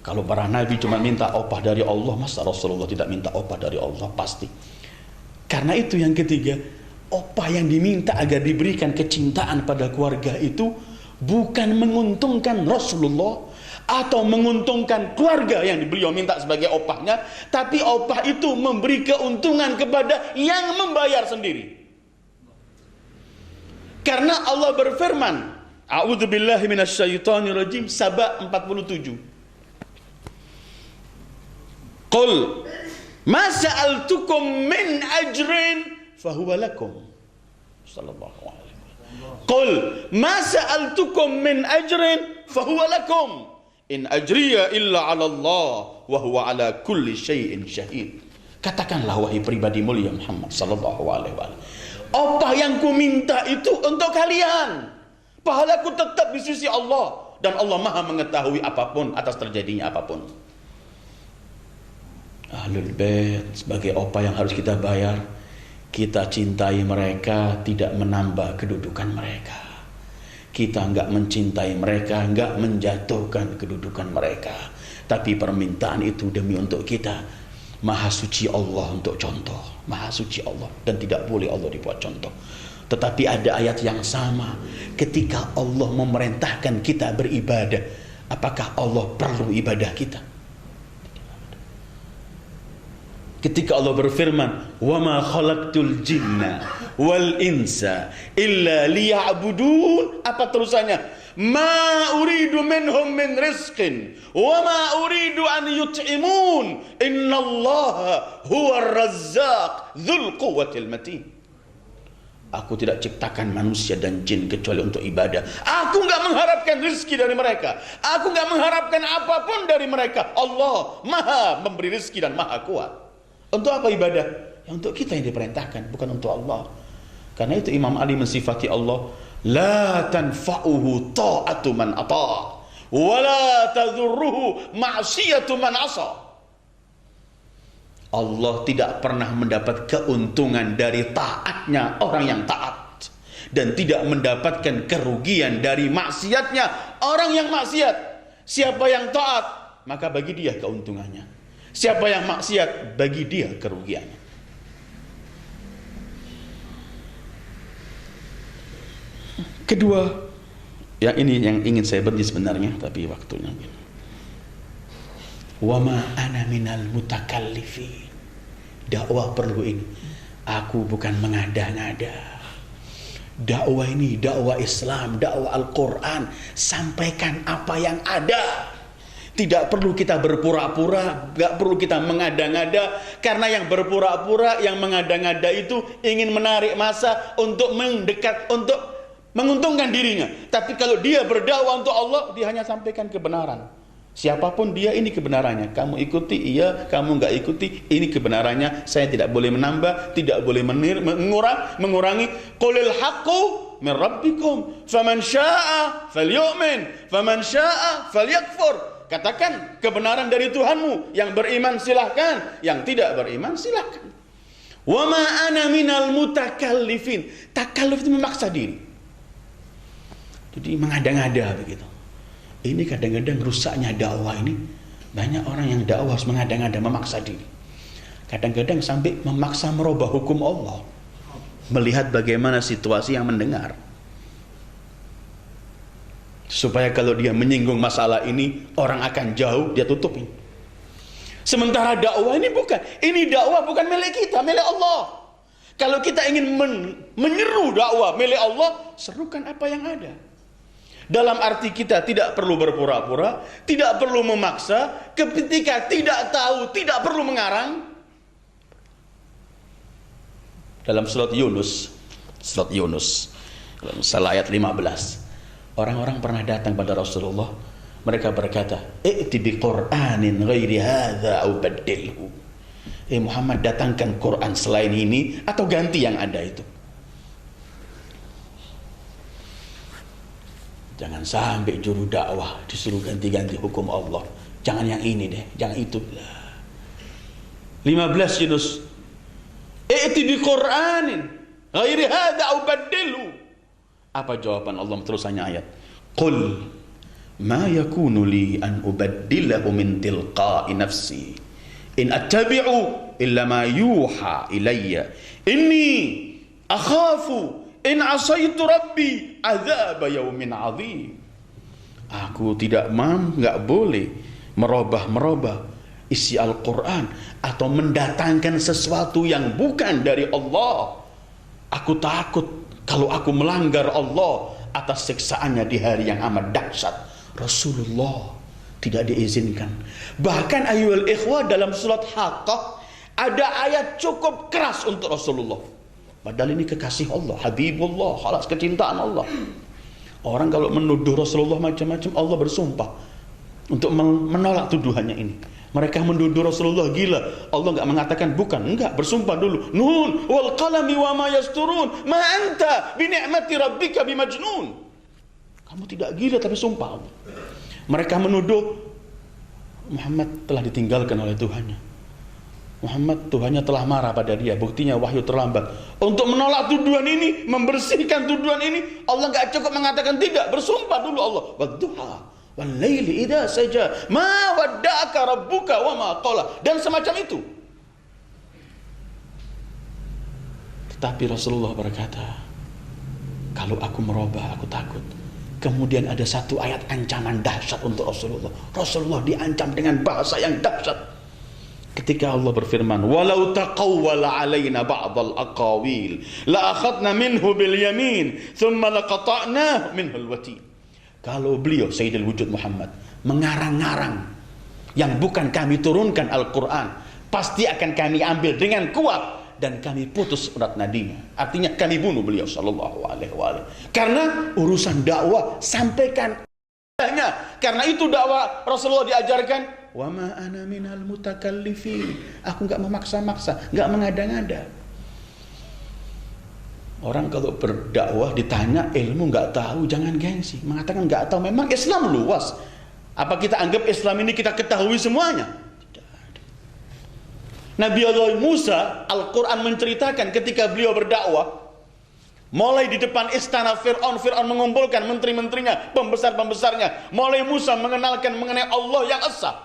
A: kalau para nabi cuma minta opah dari Allah, masa Rasulullah tidak minta opah dari Allah? Pasti. Karena itu yang ketiga, opah yang diminta agar diberikan kecintaan pada keluarga itu bukan menguntungkan Rasulullah atau menguntungkan keluarga yang beliau minta sebagai opahnya, tapi opah itu memberi keuntungan kepada yang membayar sendiri. Karena Allah berfirman, A'udzubillahi minasyaitonirrajim, Saba 47. Qul ma sa'altukum min ajrin fahuwa lakum. Sallallahu alaihi wasallam. Qul ma sa'altukum min ajrin fahuwa lakum. In ajriya illa 'ala Allah wa huwa 'ala kulli syai'in syahid. Katakanlah wahai pribadi mulia Muhammad sallallahu alaihi wasallam, apa yang ku minta itu untuk kalian. Pahalaku tetap di sisi Allah dan Allah Maha mengetahui apapun atas terjadinya apapun. Ahlul Bait sebagai apa yang harus kita bayar? Kita cintai mereka, tidak menambah kedudukan mereka. Kita enggak mencintai mereka, enggak menjatuhkan kedudukan mereka. Tapi permintaan itu demi untuk kita. Maha suci Allah untuk contoh. Maha suci Allah dan tidak boleh Allah dibuat contoh. Tetapi ada ayat yang sama. Ketika Allah memerintahkan kita beribadah, apakah Allah perlu ibadah kita? Ketika Allah berfirman, "Wa ma khalaqtul jinna wal insa illa liya'budun." Apa terusannya? "Ma uridu minhum min rizqin wa ma uridu an yut'imun. Innallaha huwar razzaq dzul quwwatil matin." Aku tidak ciptakan manusia dan jin kecuali untuk ibadah. Aku enggak mengharapkan rezeki dari mereka. Aku enggak mengharapkan apapun dari mereka. Allah Maha memberi rezeki dan Maha kuat. Untuk apa ibadah? Ya, untuk kita yang diperintahkan, bukan untuk Allah. Karena itu Imam Ali mensifati Allah, la tanfa'uhu ta'atu man ata' wa la tadhurruhu ma'siyatu man asa. Allah tidak pernah mendapat keuntungan dari taatnya orang yang taat, dan tidak mendapatkan kerugian dari maksiatnya orang yang maksiat. Siapa yang taat, maka bagi dia keuntungannya. Siapa yang maksiat, bagi dia kerugiannya. Kedua, yang ini yang ingin saya berhenti sebenarnya, tapi waktunya. Wa ma ana minal mutakallifin. Dakwah perlu ini. Aku bukan mengada-ngada. Dakwah ini dakwah Islam, dakwah Al-Quran. Sampaikan apa yang ada. Tidak perlu kita berpura-pura, gak perlu kita mengada-ngada. Karena yang berpura-pura, yang mengada-ngada itu ingin menarik massa untuk mendekat, untuk menguntungkan dirinya. Tapi kalau dia berdakwah untuk Allah, dia hanya sampaikan kebenaran. Siapapun dia, ini kebenarannya. Kamu ikuti, iya. Kamu nggak ikuti, ini kebenarannya. Saya tidak boleh menambah, tidak boleh mengurangi. Qulil haqqu min rabbikum faman syaa'a falyu'min faman syaa'a falyakfur. Katakan kebenaran dari Tuhanmu. Yang beriman silahkan, yang tidak beriman silahkan. Wa ma ana minal mutakallifin. Takalluf itu memaksa diri. Jadi mengada-ngada begitu. Ini kadang-kadang rusaknya dakwah ini. Banyak orang yang dakwah harus mengada-ngada, memaksa diri. Kadang-kadang sampai memaksa merubah hukum Allah. Melihat bagaimana situasi yang mendengar. Supaya kalau dia menyinggung masalah ini, orang akan jauh, dia tutupin. Sementara dakwah ini bukan. Ini dakwah bukan milik kita, milik Allah. Kalau kita ingin menyeru dakwah milik Allah, serukan apa yang ada. Dalam arti kita tidak perlu berpura-pura, tidak perlu memaksa, ketika tidak tahu, tidak perlu mengarang. Dalam surat Yunus, dalam ayat 15, orang-orang pernah datang pada Rasulullah, mereka berkata, "I'ti bi Qur'anin ghairi hadza aw baddilhu." Muhammad, datangkan Quran selain ini atau ganti yang ada itu. Jangan sampai juru dakwah disuruh ganti-ganti hukum Allah. Jangan yang ini deh, jangan itu. 15 Yunus. I'ti bi Qur'anin ghairi hadza aw baddilhu. Apa jawaban Allah terusannya ayat? Qul ma yakunu li an ubaddilahu min tilqa'i nafsi in attabi'u illa ma yuha ilayya inni akhafu in asaitu rabbi azab yaumin azim. Aku nggak boleh merubah isi Al-Quran atau mendatangkan sesuatu yang bukan dari Allah. Aku takut kalau aku melanggar Allah atas siksaannya di hari yang amat dahsyat. Rasulullah Tidak diizinkan. Bahkan ayyuhal ikhwah, dalam surat Haqqah ada ayat cukup keras untuk Rasulullah. Padahal ini kekasih Allah, Habibullah, khalas kecintaan Allah. Orang kalau menuduh Rasulullah macam-macam, Allah bersumpah untuk menolak tuduhannya ini. Mereka menuduh Rasulullah gila. Allah enggak mengatakan bukan, enggak, bersumpah dulu. Nun wal qalami wa ma yasturun, ma anta bi ni'mati rabbika bimajnun. Kamu tidak gila, tapi sumpah Allah. Mereka menuduh Muhammad telah ditinggalkan oleh Tuhannya. Muhammad, Tuhannya telah marah pada dia. Buktinya wahyu terlambat. Untuk menolak tuduhan ini, membersihkan tuduhan ini, Allah enggak cukup mengatakan tidak, bersumpah dulu Allah. Wadduha wal laili idza saja ma wadda'aka rabbuka wa ma qala, dan semacam itu. Tetapi Rasulullah berkata, kalau aku merubah, aku takut. Kemudian ada satu ayat ancaman dahsyat untuk Rasulullah. Rasulullah diancam dengan bahasa yang dahsyat. Ketika Allah berfirman, "Walau taqawwala 'alaina ba'dal aqawil, la akhadna minhu bil yamin, thumma laqata'na minhu al-watin." Kalau beliau Sayyidul Wujud Muhammad mengarang-ngarang yang bukan kami turunkan Al-Quran, pasti akan kami ambil dengan kuat dan kami putus urat nadinya. Artinya kami bunuh beliau sallallahu alaihi wasallam. Karena urusan dakwah sampaikan. Karena itu dakwah Rasulullah diajarkan, wa ma ana minal mutakallifin. Aku enggak memaksa-maksa, enggak mengada-ngada. Orang kalau berdakwah ditanya ilmu enggak tahu, jangan gengsi, mengatakan enggak tahu. Memang Islam luas. Apa kita anggap Islam ini kita ketahui semuanya? Nabi Allah Musa, Al-Quran menceritakan ketika beliau berdakwah, mulai di depan istana Fir'aun, Fir'aun mengumpulkan menteri-menterinya, pembesar-pembesarnya, mulai Musa mengenalkan mengenai Allah yang esa.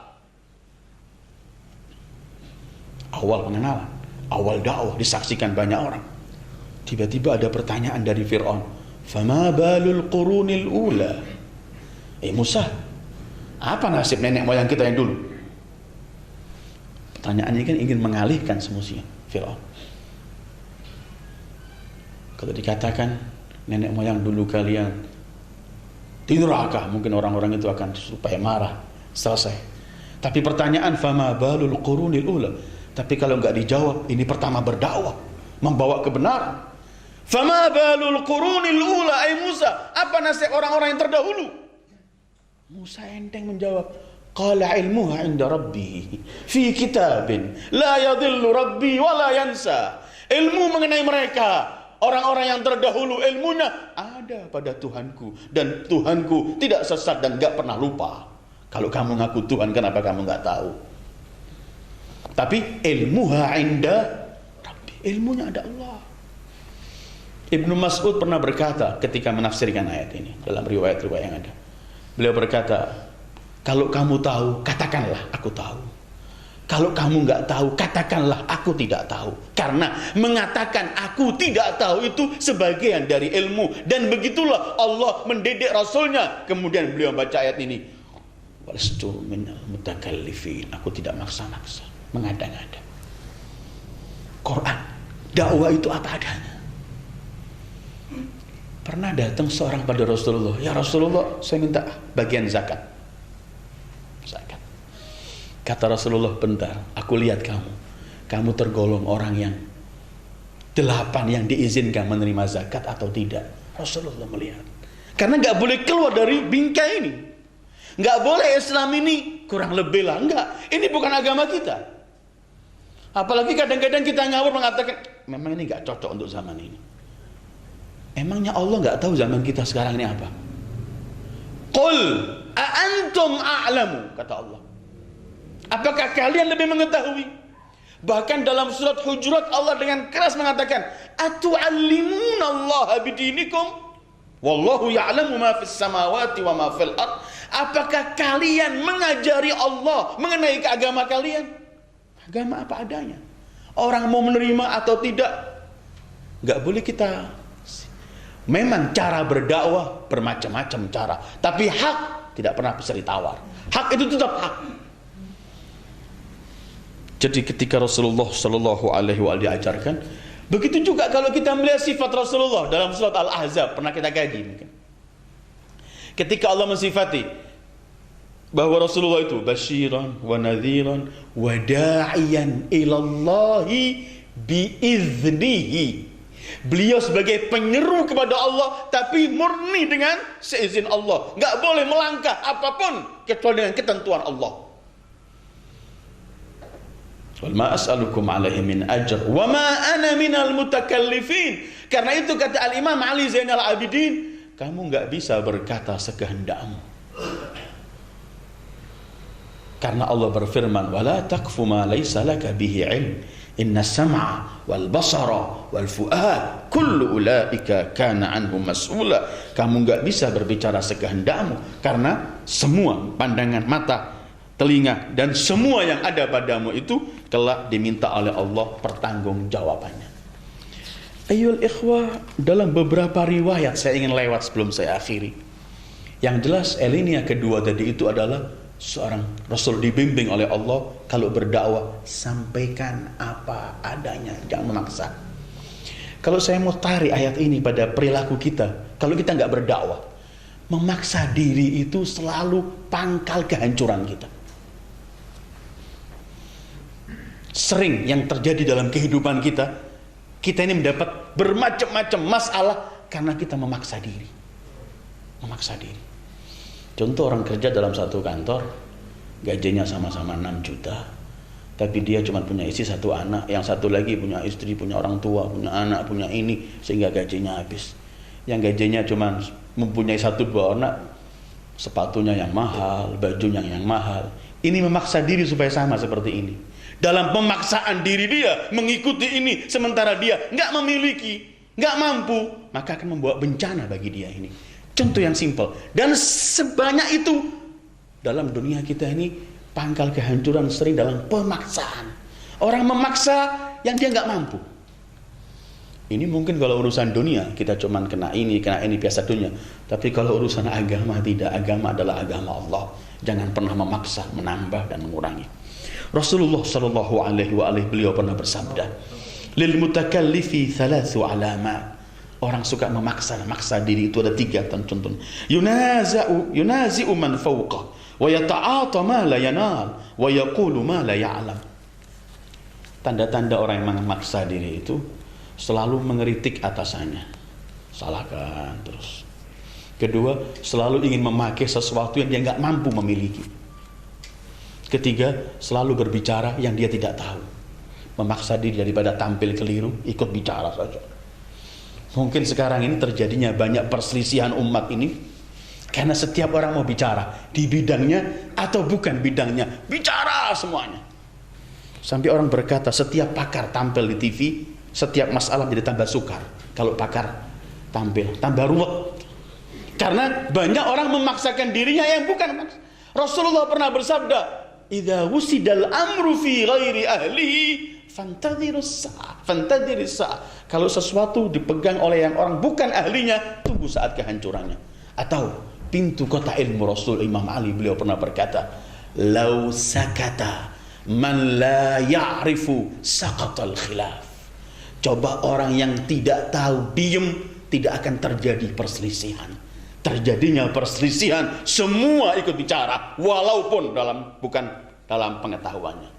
A: Awal pengenalan, awal dakwah disaksikan banyak orang. Tiba-tiba ada pertanyaan dari Fir'aun, "Fama balul qurunil ula?" Musa, apa nasib nenek moyang kita yang dulu? Pertanyaannya kan ingin mengalihkan semestinya Fir'aun. Kalau dikatakan nenek moyang dulu kalian di neraka, mungkin orang-orang itu akan supaya marah, selesai. Tapi pertanyaan fama balul qurunil ula, tapi kalau enggak dijawab, ini pertama berdakwah, membawa kebenaran. Fama balul qurunil ula, ay Musa, apa nasib orang-orang yang terdahulu? Musa enteng menjawab, qala ilmuha 'inda rabbi fi kitabin la yadhillu rabbi wa la yansa. Ilmu mengenai mereka, orang-orang yang terdahulu, ilmunya ada pada Tuhanku, dan Tuhanku tidak sesat dan enggak pernah lupa. Kalau kamu ngaku Tuhan, kenapa kamu enggak tahu? Tapi ilmuha 'inda rabbi, ilmunya ada Allah. Ibnu Mas'ud pernah berkata ketika menafsirkan ayat ini dalam riwayat-riwayat yang ada. Beliau berkata, kalau kamu tahu, katakanlah aku tahu. Kalau kamu enggak tahu, katakanlah aku tidak tahu. Karena mengatakan aku tidak tahu itu sebagian dari ilmu. Dan begitulah Allah mendidik Rasulnya. Kemudian beliau baca ayat ini, walastu minal mutakallifin, aku tidak maksa-maksa, mengada-ngada. Quran, dakwah itu apa adanya. Pernah datang seorang pada Rasulullah, ya Rasulullah, saya minta bagian zakat. Kata Rasulullah, bentar, aku lihat kamu tergolong orang yang 8 yang diizinkan menerima zakat atau tidak. Rasulullah melihat, karena nggak boleh keluar dari bingkai ini, nggak boleh Islam ini kurang lebih lah, nggak, ini bukan agama kita. Apalagi kadang-kadang kita ngawur mengatakan memang ini nggak cocok untuk zaman ini. Emangnya Allah nggak tahu zaman kita sekarang ini apa? Qul a antum a'lamu, kata Allah. Apakah kalian lebih mengetahui? Bahkan dalam surat Hujurat Allah dengan keras mengatakan, atu'allimunallaha bidinikum wallahu ya'lamu ma fis samawati wa ma fil ard. Apakah kalian mengajari Allah mengenai keagama kalian? Agama apa adanya. Orang mau menerima atau tidak, nggak boleh kita. Memang cara berdakwah bermacam-macam cara, tapi hak tidak pernah bisa ditawar. Hak itu tetap hak. Jadi ketika Rasulullah Shallallahu Alaihi Wasallam diajarkan, begitu juga kalau kita melihat sifat Rasulullah dalam surat Al-Ahzab, pernah kita kaji mungkin. Ketika Allah mensifati bahwa Rasulullah itu basyiran wa nadhiran wa da'iyan ilallahi biiznihi. Beliau sebagai penyeru kepada Allah, tapi murni dengan seizin Allah. Nggak boleh melangkah apapun kecuali dengan ketentuan Allah. Wal ma as'alukum alaihi min ajr wa ma ana minal mutakallifin. Karena itu kata Al-Imam Ali Zainal Abidin, kamu nggak bisa berkata sekehendakmu. Karena Allah berfirman, wala taqfu ma laysa laka bihi ilm. Inna sam'a wal basara wal fu'ad kullu ulaika kana anhu mas'ula. Kamu enggak bisa berbicara sekehendakmu, karena semua pandangan mata, telinga, dan semua yang ada padamu itu kelak diminta oleh Allah pertanggungjawabannya. Ayyul ikhwah, dalam beberapa riwayat saya ingin lewat sebelum saya akhiri. Yang jelas alinea kedua tadi itu adalah seorang Rasul dibimbing oleh Allah, kalau berdakwah sampaikan apa adanya, jangan memaksa. Kalau saya mau tarik ayat ini pada perilaku kita, kalau kita nggak berdakwah, memaksa diri itu selalu pangkal kehancuran kita. Sering yang terjadi dalam kehidupan kita, kita ini mendapat bermacam-macam masalah karena kita memaksa diri. Memaksa diri. Contoh, orang kerja dalam satu kantor, gajinya sama-sama 6 juta, tapi dia cuma punya istri 1 anak, yang satu lagi punya istri, punya orang tua, punya anak, punya ini, sehingga gajinya habis. Yang gajinya cuma mempunyai 1-2 anak, sepatunya yang mahal, bajunya yang mahal. Ini memaksa diri supaya sama seperti ini. Dalam pemaksaan diri dia mengikuti ini, sementara dia nggak memiliki, nggak mampu, maka akan membawa bencana bagi dia ini. Contoh yang simpel. Dan sebanyak itu dalam dunia kita ini, pangkal kehancuran sering dalam pemaksaan. Orang memaksa yang dia nggak mampu. Ini mungkin kalau urusan dunia kita cuman kena ini biasa dunia. Tapi kalau urusan agama tidak. Agama adalah agama Allah. Jangan pernah memaksa, menambah dan mengurangi. Rasulullah Shallallahu Alaihi Wasallam beliau pernah bersabda, lil mutakallifi 3 alamat. Orang suka memaksa diri itu ada 3 contoh. Yunazi'u man fawqa wa yata'ata ma la yanal wa yaqulu ma la ya'lam. Tanda-tanda orang yang memaksa diri itu selalu mengeritik atasannya, salahkan terus. Kedua, selalu ingin memakai sesuatu yang dia nggak mampu memiliki. Ketiga, selalu berbicara yang dia tidak tahu. Memaksa diri daripada tampil keliru, ikut bicara saja. Mungkin sekarang ini terjadinya banyak perselisihan umat ini karena setiap orang mau bicara di bidangnya atau bukan bidangnya, bicara semuanya. Sampai orang berkata setiap pakar tampil di TV, setiap masalah jadi tambah sukar. Kalau pakar tampil, tambah ruwet. Karena banyak orang memaksakan dirinya yang bukan. Rasulullah pernah bersabda, "Idza wusidal amru fi ghairi ahlihi fantadhirus sa'ah." Kalau sesuatu dipegang oleh yang orang bukan ahlinya, tunggu saat kehancurannya. Atau pintu kota ilmu Rasul Imam Ali, beliau pernah berkata, "Lau sakata man la ya'rifu saqatal khilaf." Coba orang yang tidak tahu diem, tidak akan terjadi perselisihan. Terjadinya perselisihan, semua ikut bicara walaupun bukan dalam pengetahuannya.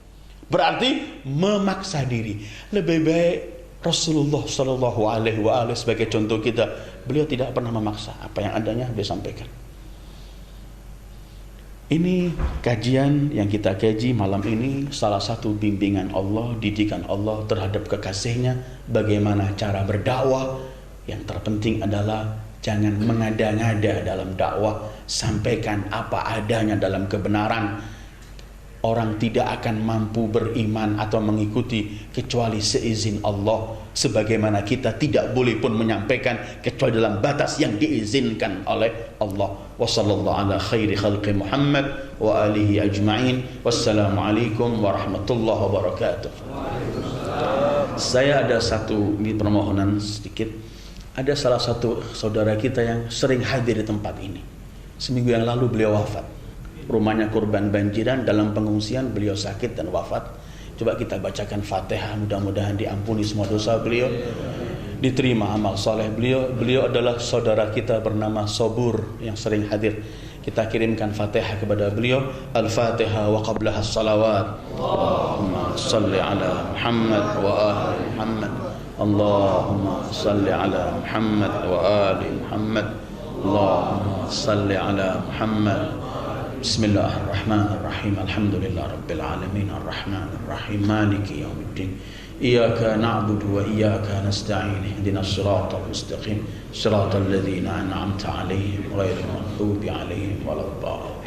A: Berarti memaksa diri. Lebih baik Rasulullah Shallallahu Alaihi Wasallam sebagai contoh kita, beliau tidak pernah memaksa, apa yang adanya beliau sampaikan. Ini kajian yang kita kaji malam ini, salah satu bimbingan Allah, didikan Allah terhadap kekasihnya, bagaimana cara berdakwah. Yang terpenting adalah jangan mengada-ngada dalam dakwah, sampaikan apa adanya dalam kebenaran. Orang tidak akan mampu beriman atau mengikuti kecuali seizin Allah. Sebagaimana kita tidak boleh pun menyampaikan kecuali dalam batas yang diizinkan oleh Allah. Wassallallahu ala khairi khalqi Muhammad wa alihi ajma'in. Wassalamualaikum warahmatullahi wabarakatuh. Saya ada satu permohonan sedikit. Ada salah satu saudara kita yang sering hadir di tempat ini. Seminggu yang lalu beliau wafat. Rumahnya korban banjiran, dalam pengungsian beliau sakit dan wafat. Coba kita bacakan Fatihah, mudah-mudahan diampuni semua dosa beliau, diterima amal soleh beliau. Beliau adalah saudara kita bernama Sobur yang sering hadir. Kita kirimkan Fatihah kepada beliau. Al-Fatihah wa qablaha as-salawat. Allahumma salli ala Muhammad wa ali Muhammad. Allahumma salli ala Muhammad wa ali Muhammad. Allahumma salli ala Muhammad. Bismillahirrahmanirrahim. Alhamdulillah rabbil alamin arrahmanir rahim maliki yaumiddin. Iyyaka na'budu wa iyyaka nasta'in. Ihdinas siratal mustaqim. Siratal ladzina an'amta 'alaihim ghairil maghdubi 'alaihim waladdallin.